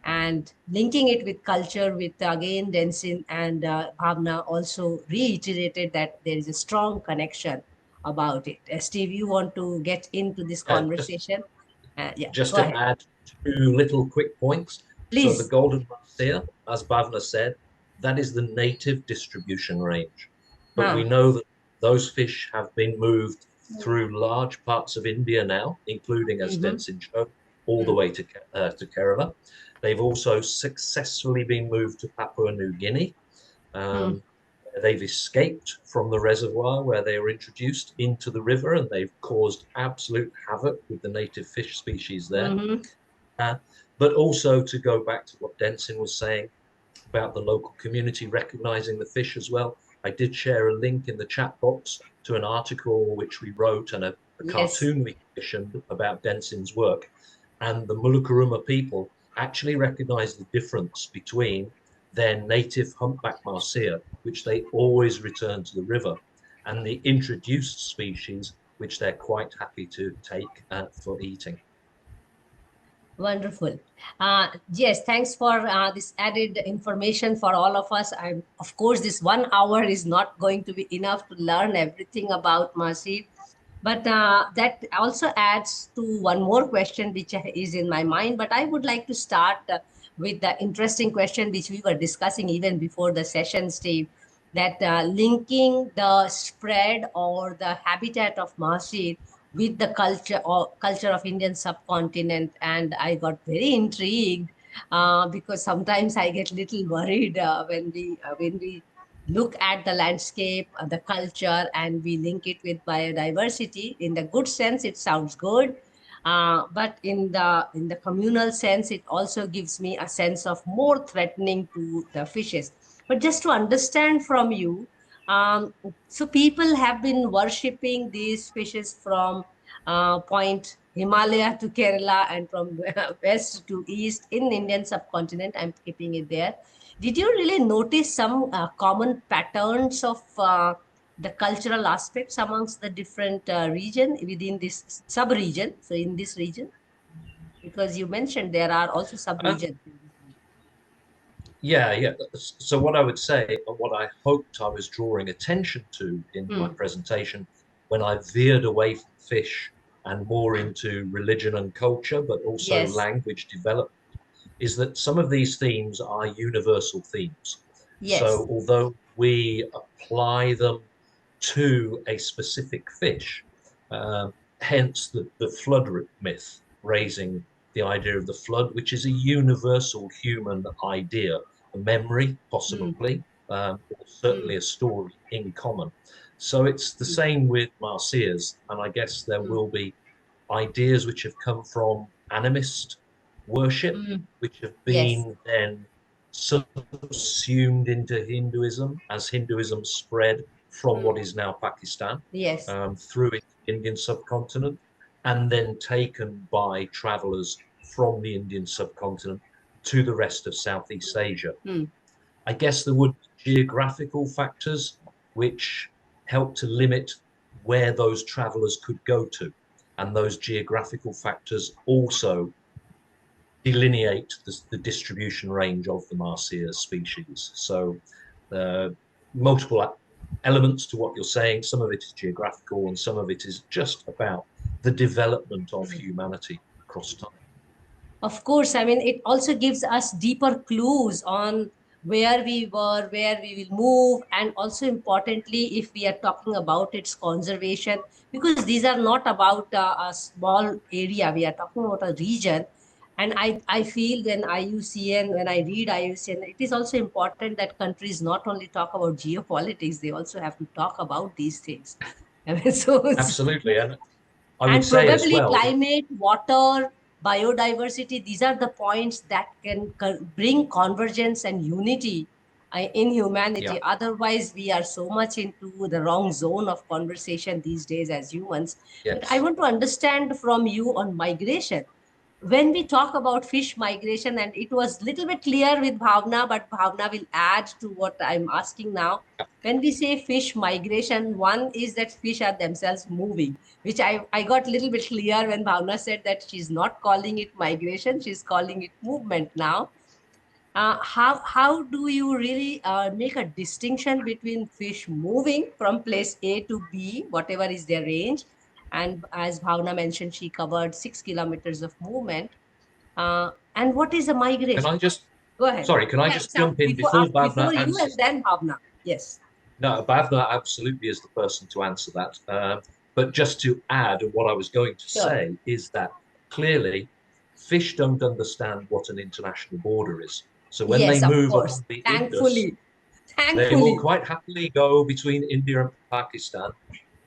and linking it with culture, with again Densin and Bhavna also reiterated that there is a strong connection about it. Steve, you want to get into this Yeah, conversation? Yeah, just go to ahead, add two little quick points. So the please. golden Mahseer, as Bhavna said, that is the native distribution range. But we Huh. know that those fish have been moved through large parts of India now, including, as Mm-hmm. Densin showed, all the Mm. way to Kerala. They've also successfully been moved to Papua New Guinea. Mm. Um, they've escaped from the reservoir where they were introduced into the river, and they've caused absolute havoc with the native fish species there. Mm-hmm. Uh, but also to go back to what Denson was saying about the local community recognizing the fish as well. I did share a link in the chat box to an article which we wrote and a Yes. cartoon we commissioned about Denson's work. And the Mulukuruma people actually recognize the difference between their native humpback marcia, which they always return to the river, and the introduced species, which they're quite happy to take for eating. Wonderful. Yes, thanks for this added information for all of us. Of course, this 1 hour is not going to be enough to learn everything about Mahseer, but that also adds to one more question which is in my mind. But I would like to start with the interesting question which we were discussing even before the session, Steve, that linking the spread or the habitat of Mahseer with the culture of Indian subcontinent, and I got very intrigued because sometimes I get little worried when we look at the landscape, the culture, and we link it with biodiversity. In the good sense, it sounds good, but in the communal sense, it also gives me a sense of more threatening to the fishes. But just to understand from you, so people have been worshipping these fishes from point Himalaya to Kerala and from west to east in Indian subcontinent. I'm keeping it there. Did you really notice some common patterns of the cultural aspects amongst the different region within this sub-region? So in this region, because you mentioned there are also Uh, sub-regions. Yeah, yeah. So what I would say, and what I hoped I was drawing attention to in my Hmm. presentation, when I veered away from fish and more into religion and culture, but also Yes, language development, is that some of these themes are universal themes. yes. So although we apply them to a specific fish, hence the flood myth, raising the idea of the flood, which is a universal human idea, a memory, Hmm. possibly, or Hmm. certainly a story in common. So it's the Hmm. same with Marseers, and I guess there Hmm. will be. ideas which have come from animist worship, which have Yes. been then subsumed into Hinduism as Hinduism spread from what is now Pakistan Yes. through into the Indian subcontinent, and then taken by travelers from the Indian subcontinent to the rest of Southeast Asia. I guess there would be geographical factors which help to limit where those travelers could go to. And those geographical factors also delineate the distribution range of the Mahseer species. So multiple elements to what you're saying. Some of it is geographical and some of it is just about the development of humanity across time. Of course, I mean, it also gives us deeper clues on where we were, where we will move, and also importantly, if we are talking about its conservation, because these are not about a small area, we are talking about a region. And I feel when IUCN, when I read IUCN, it is also important that countries not only talk about geopolitics, they also have to talk about these things. I mean, Absolutely. And I would and say as probably well, climate, water, biodiversity, these are the points that can bring convergence and unity in yeah, humanity. Otherwise, we are so much into the wrong zone of conversation these days as humans. But I yes. want to understand from you on migration. When we talk about fish migration, and it was little bit clear with Bhavna, but Bhavna will add to what I'm asking now. When we say fish migration, one is that fish are themselves moving, which I got a little bit clear when Bhavna said that she's not calling it migration, she's calling it movement now. How do you really make a distinction between fish moving from place A to B, whatever is their range? And as Bhavna mentioned, she covered 6 kilometers of movement. And what is a Can migration? I just, Go ahead. sorry, can I Yeah, just jump in before before Bhavna before you and answers? then Bhavna. Yes. No, Bhavna absolutely is the person to answer that. But just to add, what I was going to Sure. say is that clearly fish don't understand what an international border is. So when they Yes, of move course. along the Indus, Thankfully. they will Thankfully. quite happily go between India and Pakistan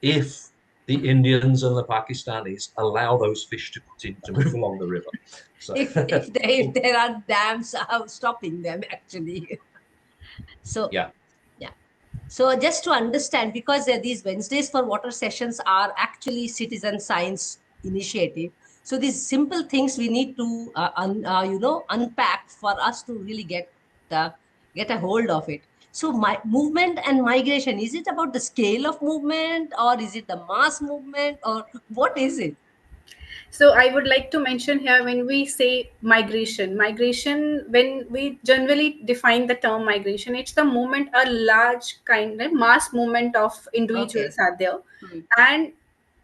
if the Indians and the Pakistanis allow those fish to continue to move along the river. So, If there are dams stopping them actually. So yeah. yeah. So just to understand, because these Wednesdays for Water sessions are actually citizen science initiative. So these simple things we need to unpack for us to really uh, get a hold of it. So my movement and migration, is it about the scale of movement, or is it the mass movement, or what is it? So I would like to mention here, when we say migration, when we generally define the term migration, it's the movement, a large kind of mass movement of individuals Okay. are there, Hmm. and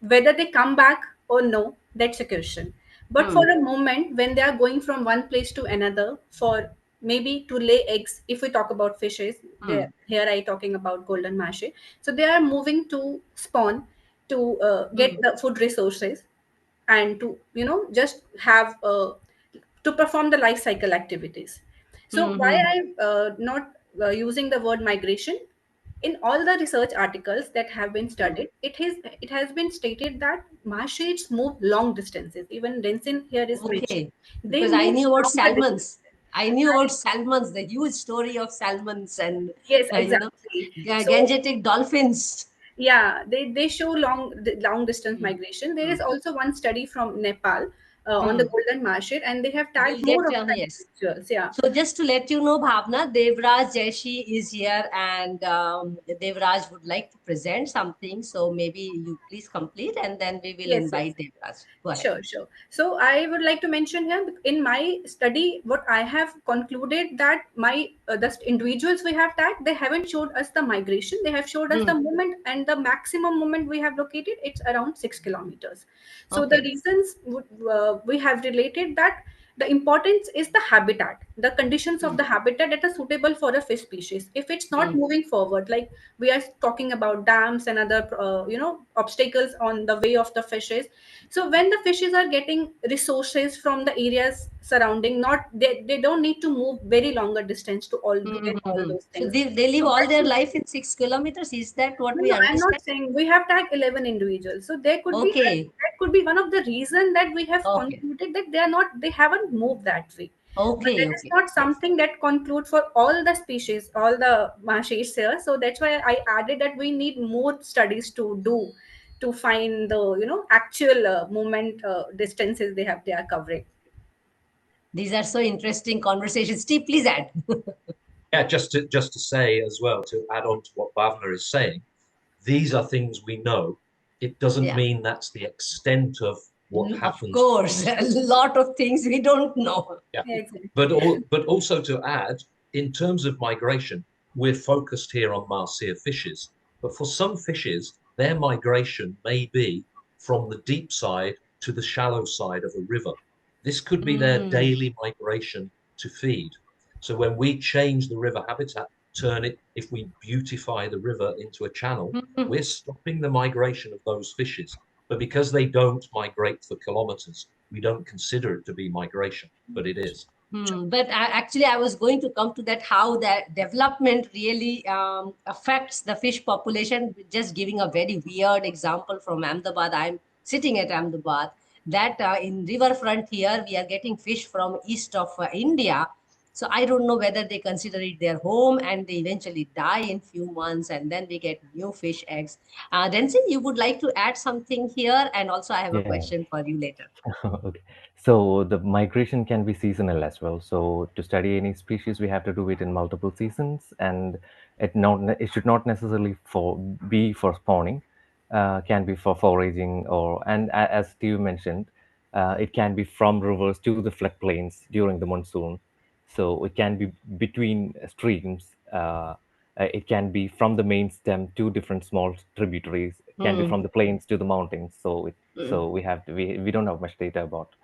whether they come back or no, that's a question. But for Hmm. a moment, when they are going from one place to another for maybe to lay eggs, if we talk about fishes, Hmm. here I talking about golden mashe. So they are moving to spawn, to get Hmm. the food resources, and to just have to perform the life cycle activities. So Hmm. why Hmm. I'm not using the word migration, in all the research articles that have been Hmm. studied, it has been stated that marshes move long distances. Even Denson here is mentioned, Okay, they because I move knew about longer salmons. distances. I knew about salmons, the huge story of salmons and Yes, uh, you know exactly. So gangetic dolphins. yeah, they show long distance Hmm. migration. There is Hmm. also one study from Nepal on the Hmm. golden market, and they have We'll tagged more get of the yes. individuals. Yeah. So just to let you know, Bhavna, Devraj Jeshi is here, and Devraj would like to present something. So maybe you please complete, and then we will Yes, yes. invite Devraj. Go ahead. Sure, sure. So I would like to mention here, in my study, what I have concluded, that my the individuals we have tagged, they haven't showed us the migration. They have showed us Hmm. the movement, and the maximum movement we have located, it's around 6 kilometers. So the Okay. reasons we have related that the importance is the habitat, the conditions of Hmm. the habitat that are suitable for a fish species. If it's not Hmm. moving forward, like we are talking about dams and other obstacles on the way of the fishes, so when the fishes are getting resources from the areas surrounding, not they don't need to move very longer distance to all to Hmm. get Hmm. all Hmm. those So things. they live So all that their could life be, in 6 kilometers. Is that what no, we no, I'm not understand? saying we have tagged 11 individuals. So there could be Okay. that could be one of the reason that we have Okay. concluded that they haven't moved that way. But Okay. that is Okay. not Yes. something that conclude for all the species, all the Mahseers here. So that's why I added that we need more studies to do to find the actual movement distances they are covering. These are so interesting conversations. Steve, please add. Yeah, just to say as well, to add on to what Bhavna is saying, these are things we know. It doesn't Yeah. mean that's the extent of what Of happens. course, a lot of things we don't know. Yeah, Yeah, exactly. but also to add, in terms of migration, we're focused here on Mahseer fishes. But for some fishes, their migration may be from the deep side to the shallow side of a river. This could be their Mm. daily migration to feed. So when we change the river habitat, turn it, if we beautify the river into a channel, we're stopping the migration of those fishes. But because they don't migrate for kilometers, we don't consider it to be migration, but it is. But actually, I was going to come to that how that development really affects the fish population. Just giving a very weird example from Ahmedabad. I'm sitting at Ahmedabad. That in riverfront here, we are getting fish from east of India. So I don't know whether they consider it their home and they eventually die in few months, and then we get new fish eggs. Denson, you would like to add something here, and also I have a Yeah. question for you later. Okay. So the migration can be seasonal as well. So to study any species, we have to do it in multiple seasons, and it should not necessarily be for spawning. Can be for foraging, as Steve mentioned, it can be from rivers to the floodplains during the monsoon. So it can be between streams. It can be from the main stem to different small tributaries. It can be Hmm. from the plains to the mountains. So we don't have much data about.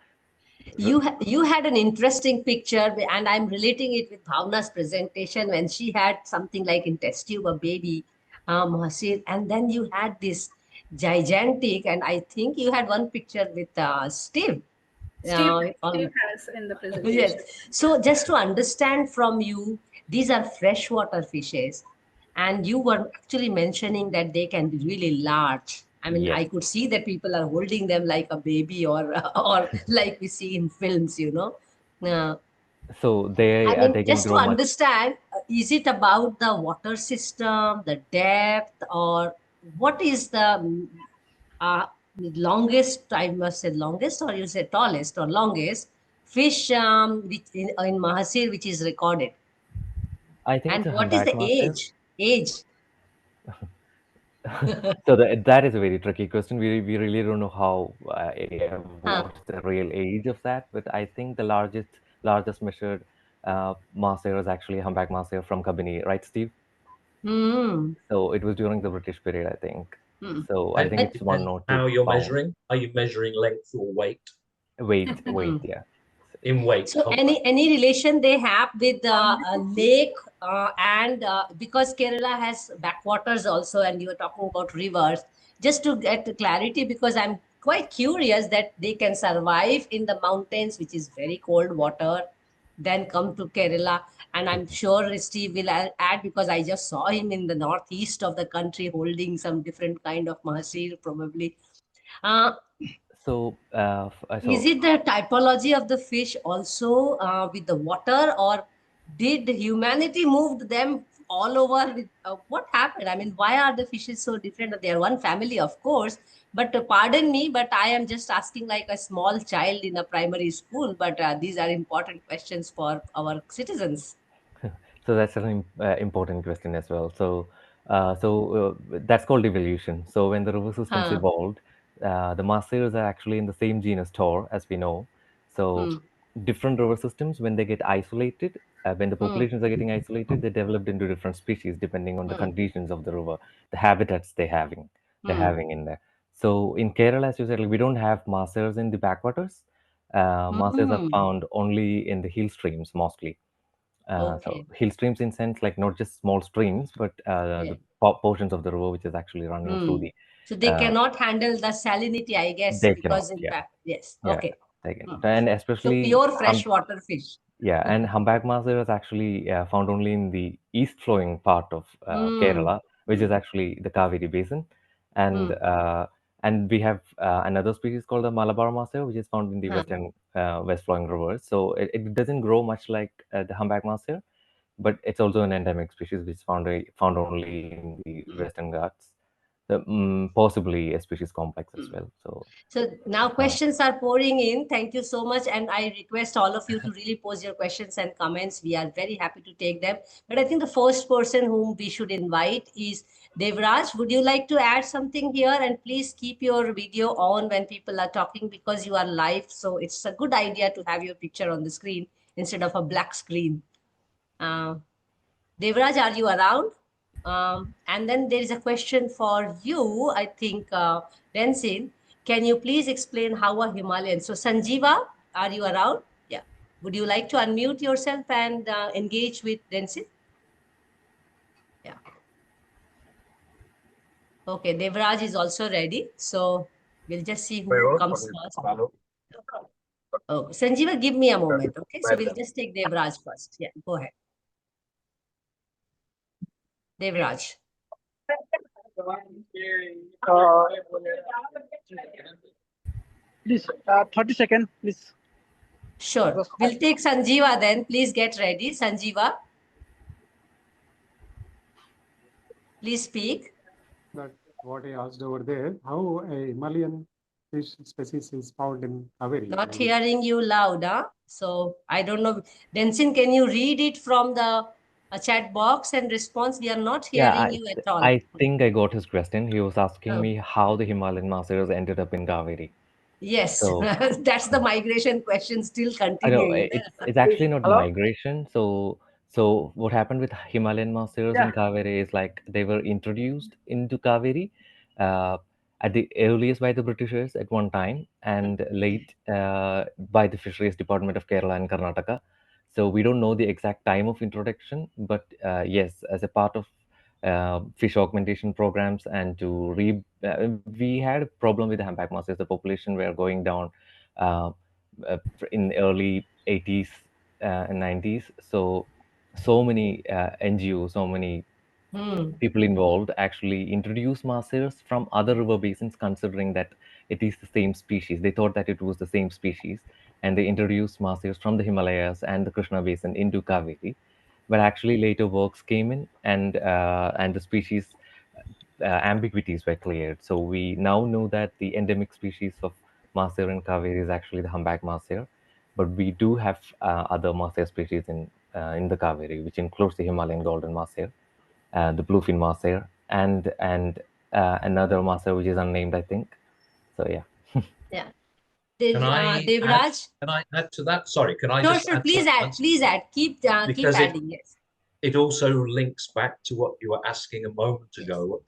You had an interesting picture, and I'm relating it with Bhavna's presentation when she had something like in test tube a baby, Mahseer, and then you had this gigantic, and I think you had one picture with Steve. Steve, On Steve has in the yes. presentation. So just to understand from you, these are freshwater fishes, and you were actually mentioning that they can be really large. I mean, Yes. I could see that people are holding them like a baby or or like we see in films. Uh, So I they mean, they can just to grow much. understand, is it about the water system, the depth, or what is the uh, longest, I must say longest, or you say tallest or longest fish which in Mahseer which is recorded? I think it's And a what is humpback the master. age? Age. So that is a very tricky question. We really don't know Huh. what's the real age of that, but I think the largest measured Mahseer is actually a humpback Mahseer from Kabini, right, Steve? Hmm. So it was during the British period, I think. Hmm. So I And, think But it's and one or two how you're pound measuring? Are you measuring length or weight? weight, hmm. yeah. In weight, So humpback. any relation they have with a lake and because Kerala has backwaters also, and you were talking about rivers, just to get clarity, because I'm quite curious that they can survive in the mountains, which is very cold water, then come to Kerala, and I'm sure Steve will add because I just saw him in the northeast of the country holding some different kind of mahseer probably. Uh, So is so it the typology of the fish also with the water, or did humanity moved them all over? With what happened? I mean, why are the fishes so different? They are one family, of course, but pardon me, but I am just asking like a small child in a primary school. But these are important questions for our citizens. So that's an important question as well. That's called evolution. So when the river systems Huh. evolved, the Mahseers are actually in the same genus Tor, as we know. So Hmm. different river systems, when they get isolated, when the Hmm. populations are getting isolated, they developed into different species depending on the Hmm. conditions of the river, the habitats they're Hmm. having in there. So in Kerala, as you said, like, we don't have Mahseers in the backwaters. Mahseers are Hmm. found only in the hill streams mostly. So Okay. hill streams in sense like not just small streams, but Yeah. the portions of the river which is actually running through Hmm. the. So they Uh, cannot handle the salinity, I guess, they cannot. because in Yeah, fact, yes. yeah, Okay. they can. Hmm. And So especially pure freshwater fish. yeah, and humpback Mahseer is actually found only in the east flowing part of Hmm. Kerala, which is Hmm. actually the Kaveri basin, and Hmm. And we have another species called the Malabar Mahseer, which is found in the western west flowing rivers. So it doesn't grow much like the humpback Mahseer, but it's also an endemic species which is found only in the Western Ghats. So, possibly a species complex as well. So now questions are pouring in. Thank you so much. And I request all of you to really pose your questions and comments. We are very happy to take them. But I think the first person whom we should invite is Devraj. Would you like to add something here? And please keep your video on when people are talking because you are live. So it's a good idea to have your picture on the screen instead of a black screen. Devraj, are you around? And then there is a question for you, I think, Rensin. Can you please explain how a Himalayan? So, Sanjeeva, are you around? Yeah. Would you like to unmute yourself and engage with Rensin? Yeah. Okay, Devraj is also ready. So, we'll just see who comes first. Oh, Sanjeeva, give me a moment. Okay, so we'll just take Devraj first. Yeah, go ahead. Devraj. Please, 30 seconds, please. Sure. We'll take Sanjeeva then. Please get ready. Sanjeeva. Please speak. That what I asked over there, how a Himalayan fish species is found in Kaveri. Not hearing you loud, huh? So I don't know. Densin, can you read it from the chat box and response? We are not hearing you at all. I think I got his question. He was asking me how the Himalayan Mahseers ended up in Kaveri. Yes, So, that's the migration question still I know continuing. it's actually not Hello? migration. So what happened with Himalayan Mahseers in Kaveri is like they were introduced into Kaveri uh, at the earliest by the Britishers at one time, and late by the Fisheries Department of Kerala and Karnataka. So we don't know the exact time of introduction, but yes, as a part of fish augmentation programs and we had a problem with the humpback Mahseers. The population were going down. Uh, in early 80s and 90s. So many NGOs, so many people involved actually introduced Mahseers from other river basins, considering that it is the same species. They thought that it was the same species, and they introduced Mahseers from the Himalayas and the Krishna basin into Kaveri. But actually, later works came in, and the species ambiguities were cleared. So we now know that the endemic species of Mahseer in Kaveri is actually the humpback Mahseer, but we do have other Mahseer species in the Kaveri, which includes the Himalayan golden Mahseer, the bluefin Mahseer, and another Mahseer which is unnamed, I think. So yeah. Yeah. Devraj? Can I add to that? Sorry, can I just add please to add. Please add. Keep adding. Yes. It also links back to what you were asking a moment ago,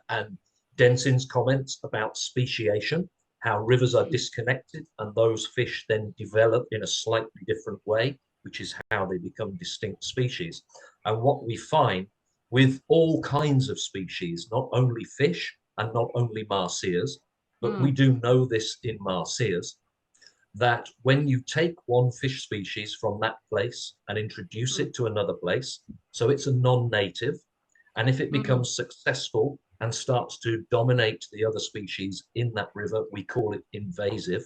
and Densin's comments about speciation, how rivers are disconnected and those fish then develop in a slightly different way, which is how they become distinct species. And what we find with all kinds of species, not only fish and not only Mahseers, but we do know this in Mahseers, that when you take one fish species from that place and introduce it to another place, so it's a non-native, and if it becomes successful and starts to dominate the other species in that river, we call it invasive.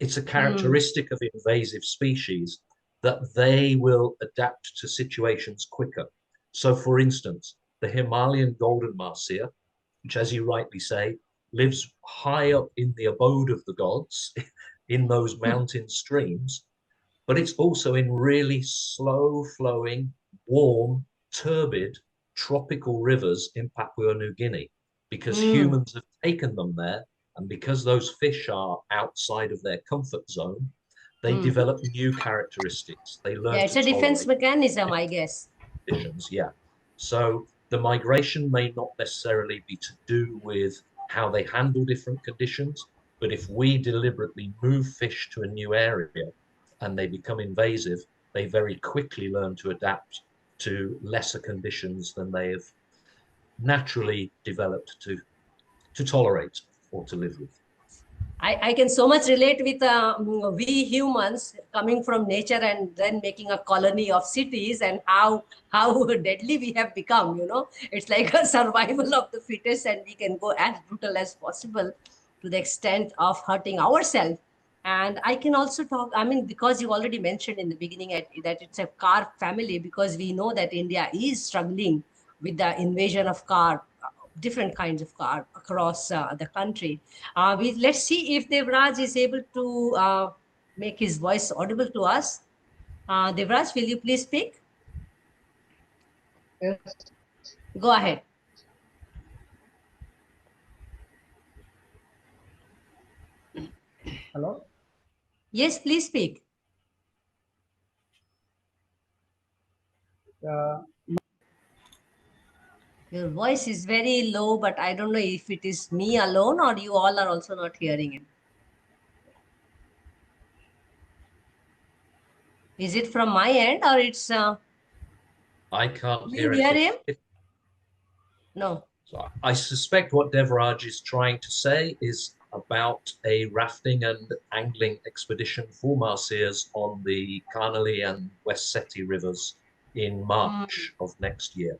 It's a characteristic of invasive species that they will adapt to situations quicker. So for instance, the Himalayan golden Mahseer, which, as you rightly say, lives high up in the abode of the gods, in those mountain streams, but it's also in really slow flowing, warm, turbid, tropical rivers in Papua New Guinea, because humans have taken them there. And because those fish are outside of their comfort zone, they develop new characteristics. They learn it's to a defense tolerate mechanism, I guess. conditions. Yeah. So the migration may not necessarily be to do with how they handle different conditions, but if we deliberately move fish to a new area and they become invasive, they very quickly learn to adapt to lesser conditions than they have naturally developed to tolerate or to live with. I can so much relate with we humans coming from nature and then making a colony of cities, and how deadly we have become. It's like a survival of the fittest, and we can go as brutal as possible. to the extent of hurting ourselves. And I can also talk, I mean, because you already mentioned in the beginning that it's a car family, because we know that India is struggling with the invasion of car, different kinds of car across the country. Let's see if Devraj is able to make his voice audible to us. Devraj, will you please speak? Yes. Go ahead. Hello. Yes, please speak. Your voice is very low, but I don't know if it is me alone or you all are also not hearing it. Is it from my end or it's... I can't you hear hear anything. him? No. So I suspect what Devraj is trying to say is about a rafting and angling expedition for Mahseers on the Karnali and West Seti rivers in March of next year.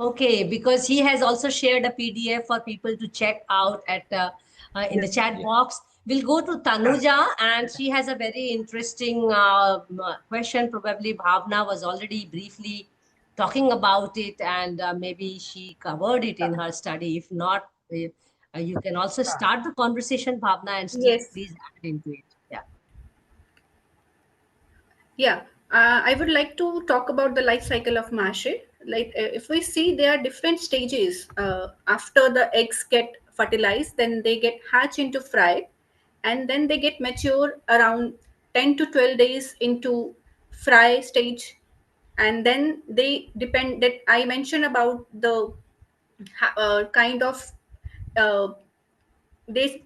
Okay, because he has also shared a PDF for people to check out at in the chat box. We'll go to Tanuja, and she has a very interesting question. Probably Bhavna was already briefly talking about it, and maybe she covered it in her study. If not, you can also start the conversation, Bhavna, and Steve, Yes. please add into it. Yeah. Yeah, I would like to talk about the life cycle of Mahseer. Like, if we see, there are different stages. After the eggs get fertilized, then they get hatched into fry, and then they get mature around 10 to 12 days into fry stage, and then they depend. That I mentioned about the kind of uh, they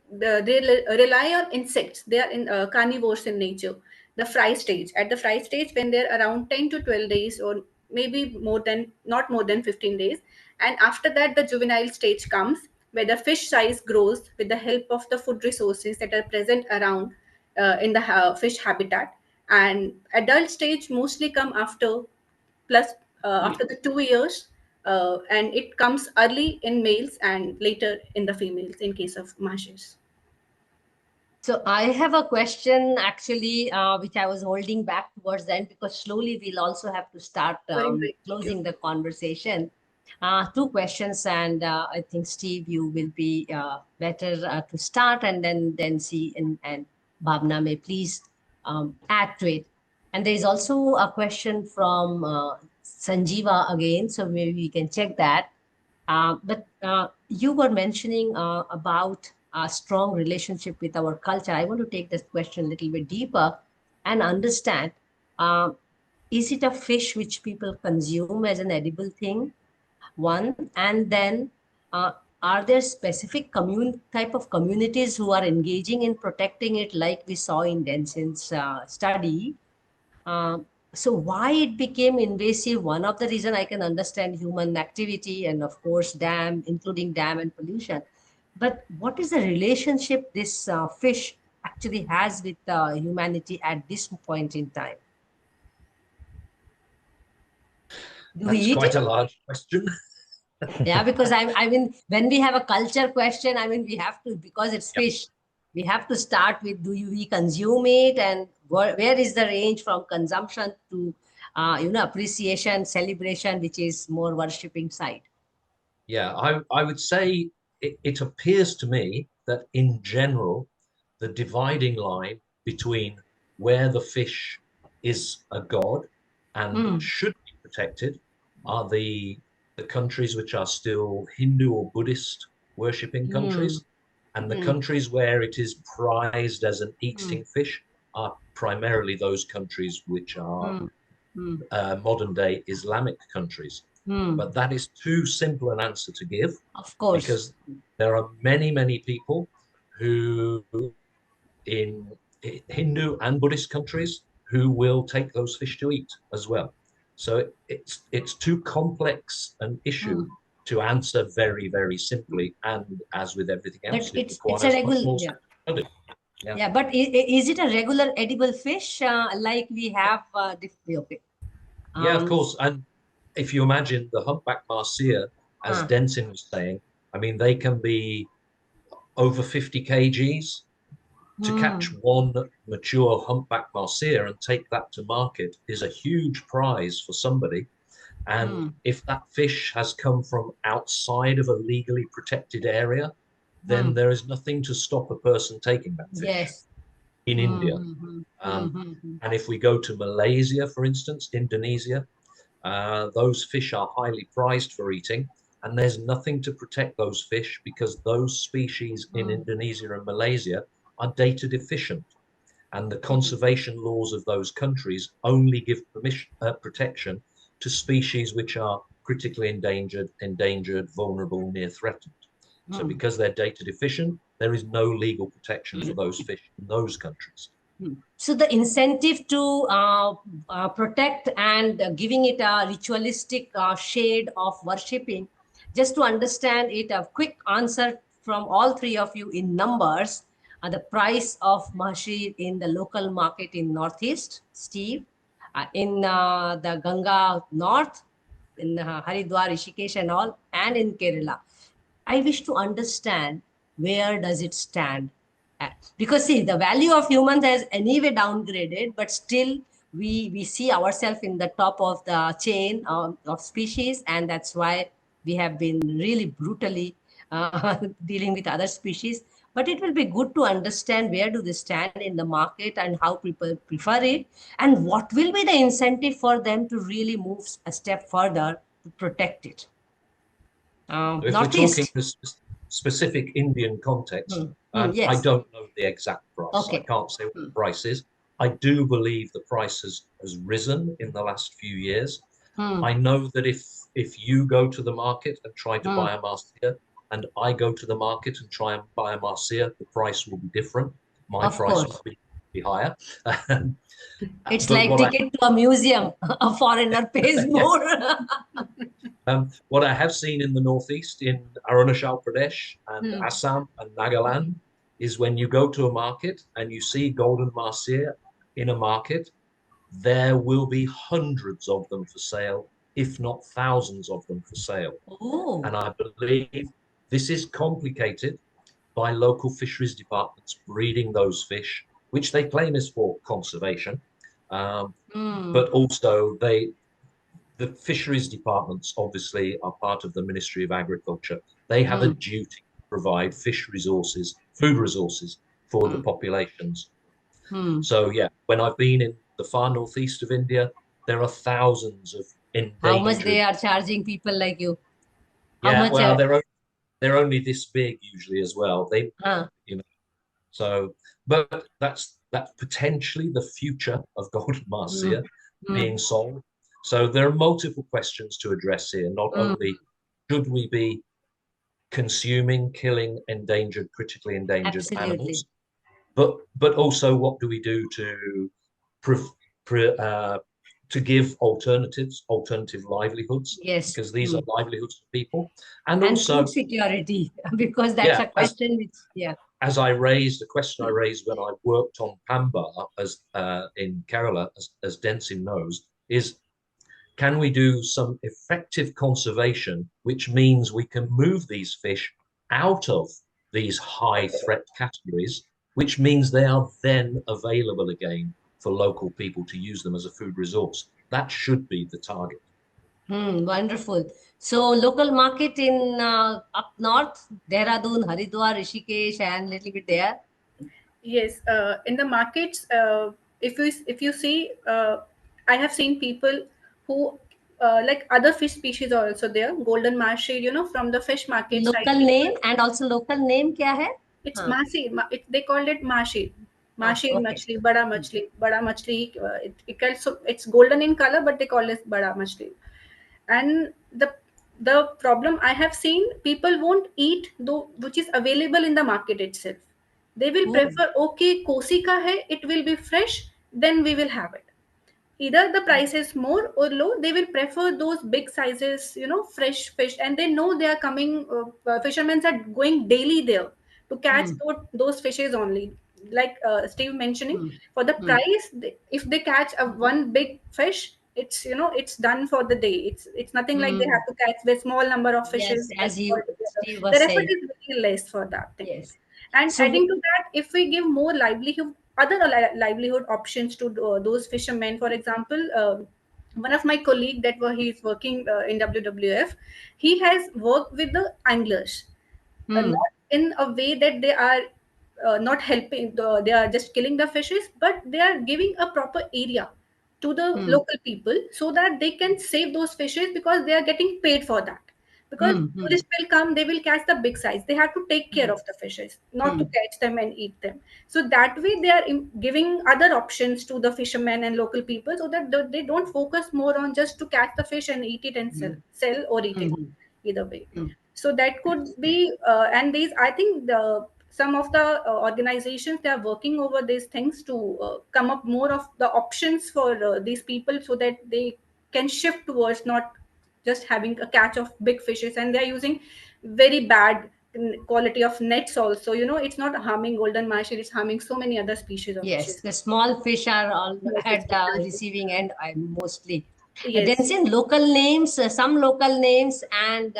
rely on insects. They are in carnivores in nature. The fry stage, at the fry stage, when they're around 10 to 12 days, or maybe more than, not more than 15 days, and after that the juvenile stage comes, where the fish size grows with the help of the food resources that are present around in the fish habitat. And adult stage mostly come after, plus after the 2 years, and it comes early in males and later in the females in case of Mahseers. So I have a question actually, which I was holding back towards the end, because slowly we'll also have to start closing the conversation. Two questions, and I think Steve, you will be better to start, and then see, and Bhavna may please add to it. And there is also a question from Sanjeeva again, so maybe we can check that. But you were mentioning about a strong relationship with our culture. I want to take this question a little bit deeper and understand, uh, is it a fish which people consume as an edible thing? One, and then uh, are there specific type of communities who are engaging in protecting it, like we saw in Denson's study? So why it became invasive? One of the reason I can understand human activity and of course dam, including dam and pollution. But what is the relationship this fish actually has with humanity at this point in time? Do we That's eat quite it? a large question. Yeah, because I mean, when we have a culture question, I mean, we have to, because it's fish, we have to start with, we consume it, and where is the range from consumption to, appreciation, celebration, which is more worshipping side? Yeah, I would say it appears to me that in general, the dividing line between where the fish is a god and should be protected are the countries which are still Hindu or Buddhist worshipping countries, and the countries where it is prized as an eating fish are primarily those countries which are modern day Islamic countries. But that is too simple an answer to give, Of course. because there are many, many people who in Hindu and Buddhist countries who will take those fish to eat as well. So it's too complex an issue to answer very, very simply. And as with everything else, But it it's a requires much regular, more yeah. study. Yeah, but is it a regular edible fish like we have? Okay. Yeah, of course. And if you imagine the humpback Mahseer, as Denson was saying, I mean, they can be over 50 kgs. To catch one mature humpback Mahseer and take that to market is a huge prize for somebody. And if that fish has come from outside of a legally protected area, then there is nothing to stop a person taking that fish in India. And if we go to Malaysia, for instance, Indonesia, those fish are highly prized for eating. And there's nothing to protect those fish because those species in Indonesia and Malaysia are data deficient. And the conservation laws of those countries only give protection to species which are critically endangered, vulnerable, near threatened. So because they're data deficient, there is no legal protection for those fish in those countries. So the incentive to protect and giving it a ritualistic shade of worshipping, just to understand it, a quick answer from all three of you in numbers, the price of Mahseer in the local market in Northeast, Steve, in the Ganga North, in Haridwar, Rishikesh and all, and in Kerala. I wish to understand where does it stand at? Because see, the value of humans has anyway downgraded, but still we see ourselves in the top of the chain of species, and that's why we have been really brutally dealing with other species. But it will be good to understand where do they stand in the market and how people prefer it, and what will be the incentive for them to really move a step further to protect it. If we're Northeast. talking this specific Indian context, Yes. I don't know the exact price. Okay. I can't say what the price is. I do believe the price has risen in the last few years. I know that if you go to the market and try to buy a Mahseer, and I go to the market and try and buy a Mahseer, the price will be different. My price will be higher. It's like ticket to a museum. A foreigner pays more. What I have seen in the Northeast, in Arunachal Pradesh and Assam and Nagaland, is when you go to a market and you see golden Mahseer in a market, there will be hundreds of them for sale, if not thousands of them for sale. Ooh. And I believe this is complicated by local fisheries departments breeding those fish, which they claim is for conservation. But also the fisheries departments obviously are part of the Ministry of Agriculture. They have a duty to provide fish resources, food resources for the populations. So yeah, when I've been in the far northeast of India, there are thousands of endangered. How much they are charging people like you? How yeah, much well, they're only this big usually as well. They, you know, so but that's potentially the future of golden Mahseer being sold. So there are multiple questions to address here. Not only should we be consuming, killing endangered, critically endangered animals, but also what do we do to give alternative livelihoods? Yes, because these are livelihoods for people, and also food security, because that's a question which as I raised, a question I raised when I worked on Pamba as in Kerala, as Densim knows, is can we do some effective conservation, which means we can move these fish out of these high threat categories, which means they are then available again for local people to use them as a food resource. That should be the target. Wonderful. So local market in up north, Dehradun, Haridwar, Rishikesh, and little bit there. Yes, in the markets, if you see, I have seen people who like other fish species are also there. Golden Mahseer, from the fish market side. Local name and also local name kya hai? It's Mahseer. They called it Mahseer. Mahseer machli, bada machli, bada machli. It's golden in color, but they call it bada machli. And the problem I have seen, people won't eat though which is available in the market itself. They will prefer, okay, kosi ka hai, it will be fresh, then we will have it. Either the price is more or low, they will prefer those big sizes, fresh fish, and they know they are coming. Fishermen are going daily there to catch those fishes only. Like Steve mentioning, for the price, if they catch one big fish, it's done for the day. It's nothing like they have to catch the small number of fishes. Yes, as Steve the was effort saying. is very less for that thing. Yes. And So adding to that, if we give more other livelihood options to those fishermen, for example, one of my colleague he's working in WWF, he has worked with the anglers, not in a way that they are not helping, they are just killing the fishes, but they are giving a proper area to the local people so that they can save those fishes, because they are getting paid for that. Because tourists will come, they will catch the big size, they have to take care of the fishes, not to catch them and eat them. So that way they are giving other options to the fishermen and local people, so that they don't focus more on just to catch the fish and eat it and sell or eat it, either way. So that could be and these, I think, some of the organizations, they are working over these things to come up more of the options for these people, so that they can shift towards not just having a catch of big fishes, and they're using very bad quality of nets also. It's not harming golden mahseer, it's harming so many other species of yes, fishes. the small fish are all Yes, at the exactly. receiving end, mostly. Yes. Then local names, some local names, and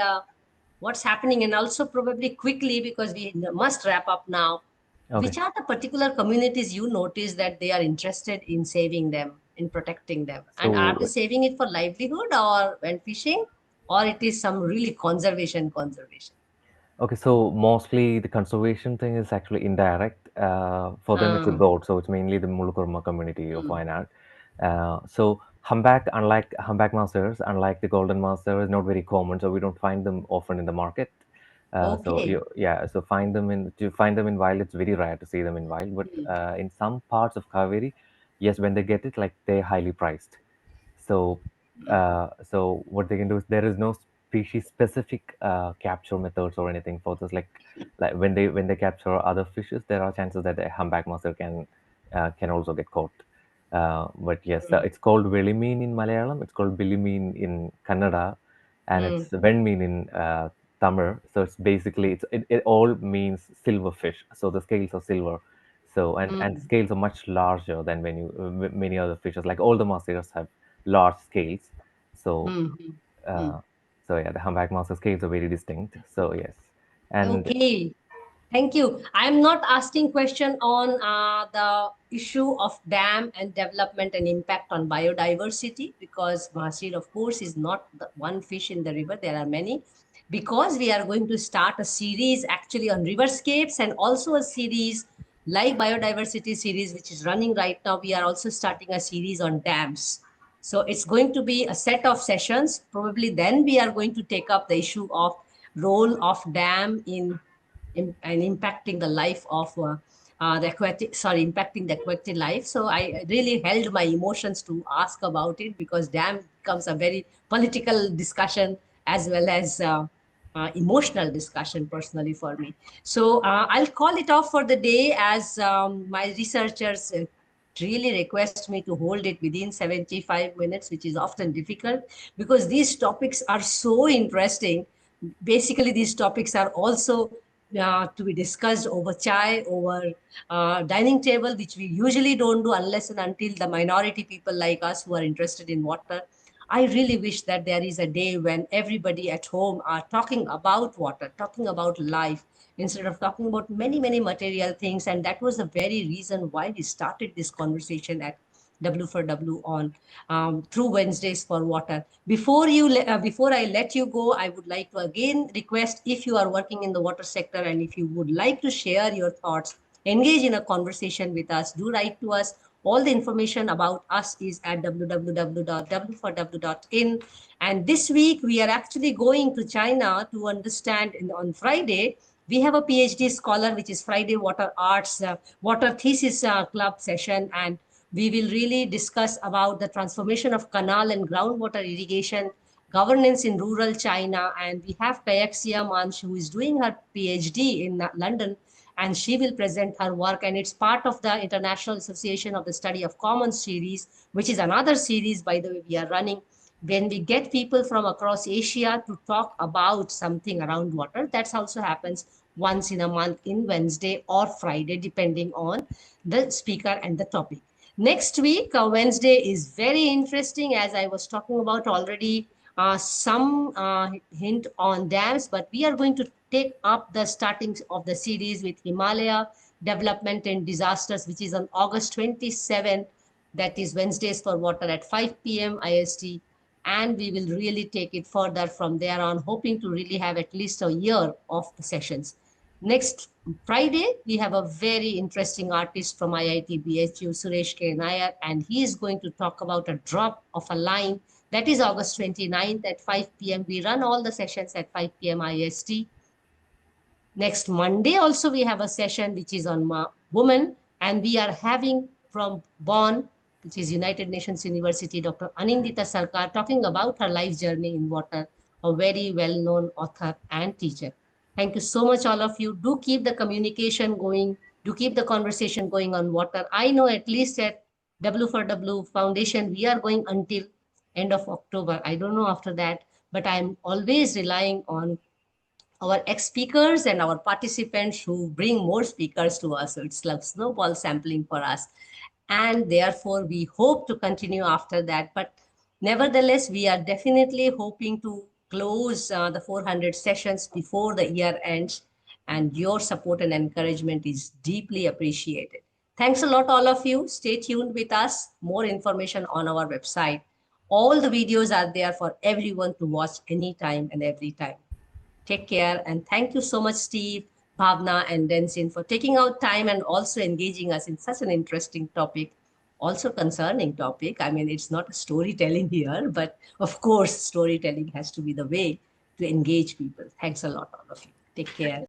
what's happening, and also probably quickly, because we must wrap up now. Okay. Which are the particular communities you notice that they are interested in saving them, in protecting them? And are So they saving it for livelihood or when fishing, or it is some really conservation? okay, so mostly the conservation thing is actually indirect. For them, it's a goat, so it's mainly the Mulukurma community of Wayanad. So humpback masters, unlike the golden master, is not very common, so we don't find them often in the market. Okay. So find them in wild, it's very rare to see them in wild. But in some parts of Kaveri, yes, when they get it, like they're highly priced. So, so what they can do is there is no species specific capture methods or anything for this. Like when they capture other fishes, there are chances that a humpback mussel can also get caught. But yes, it's called Velimean in Malayalam. It's called Bilimean in Kannada, and it's Venmean in Tamil. So it's basically it all means silver fish. So the scales are silver. So and scales are much larger than many other fishes. Like all the Mahseers have large scales. So, uh, so yeah, the humpback master scales are very distinct. So yes, and Okay. Thank you. I'm not asking question on the issue of dam and development and impact on biodiversity, because Mahseer, of course, is not the one fish in the river. There are many. Because we are going to start a series actually on riverscapes, and also a series like biodiversity series, which is running right now. We are also starting a series on dams. So it's going to be a set of sessions. Probably then we are going to take up the issue of role of dam and impacting the life of impacting the aquatic life. So I really held my emotions to ask about it, because dam becomes a very political discussion as well as emotional discussion personally for me. So I'll call it off for the day, as my researchers really request me to hold it within 75 minutes, which is often difficult because these topics are so interesting. Basically, these topics are also to be discussed over chai, over dining table, which we usually don't do unless and until the minority people like us who are interested in water. I really wish that there is a day when everybody at home are talking about water, talking about life, instead of talking about many, many material things. And that was the very reason why we started this conversation at W4W on through Wednesdays for Water. Before I let you go, I would like to again request, if you are working in the water sector and if you would like to share your thoughts, engage in a conversation with us, do write to us. All the information about us is at www.w4w.in. And this week we are actually going to China to understand. On Friday, we have a PhD scholar, which is Friday Water Arts Water Thesis Club session, and we will really discuss about the transformation of canal and groundwater irrigation governance in rural China. And we have Kayaksia Manch, who is doing her PhD in London, and she will present her work. And it's part of the International Association of the Study of Commons series, which is another series, by the way, we are running. When we get people from across Asia to talk about something around water, that also happens once in a month in Wednesday or Friday, depending on the speaker and the topic. Next week, Wednesday is very interesting, as I was talking about already. some hint on dams, but we are going to take up the starting of the series with Himalaya Development and Disasters, which is on August 27. That is Wednesdays for Water at 5 p.m. IST. And we will really take it further from there on, hoping to really have at least a year of the sessions. Next Friday, we have a very interesting artist from IIT BHU, Suresh K. Nair, and he is going to talk about a drop of a line. That is August 29th at 5 p.m. We run all the sessions at 5 p.m. IST. Next Monday also we have a session which is on women, and we are having from Bonn, which is United Nations University, Dr. Anindita Sarkar, talking about her life journey in water, a very well-known author and teacher. Thank you so much, all of you. Do keep the communication going. Do keep the conversation going on water. I know at least at W4W Foundation, we are going until end of October. I don't know after that, but I'm always relying on our ex-speakers and our participants who bring more speakers to us. So it's like snowball sampling for us. And therefore, we hope to continue after that. But nevertheless, we are definitely hoping to close the 400 sessions before the year ends. And your support and encouragement is deeply appreciated. Thanks a lot, all of you. Stay tuned with us. More information on our website. All the videos are there for everyone to watch anytime and every time. Take care, and thank you so much, Steve, Bhavna, and Denzin, for taking out time and also engaging us in such an interesting topic, also concerning topic. I mean, it's not storytelling here, but of course, storytelling has to be the way to engage people. Thanks a lot, all of you. Take care.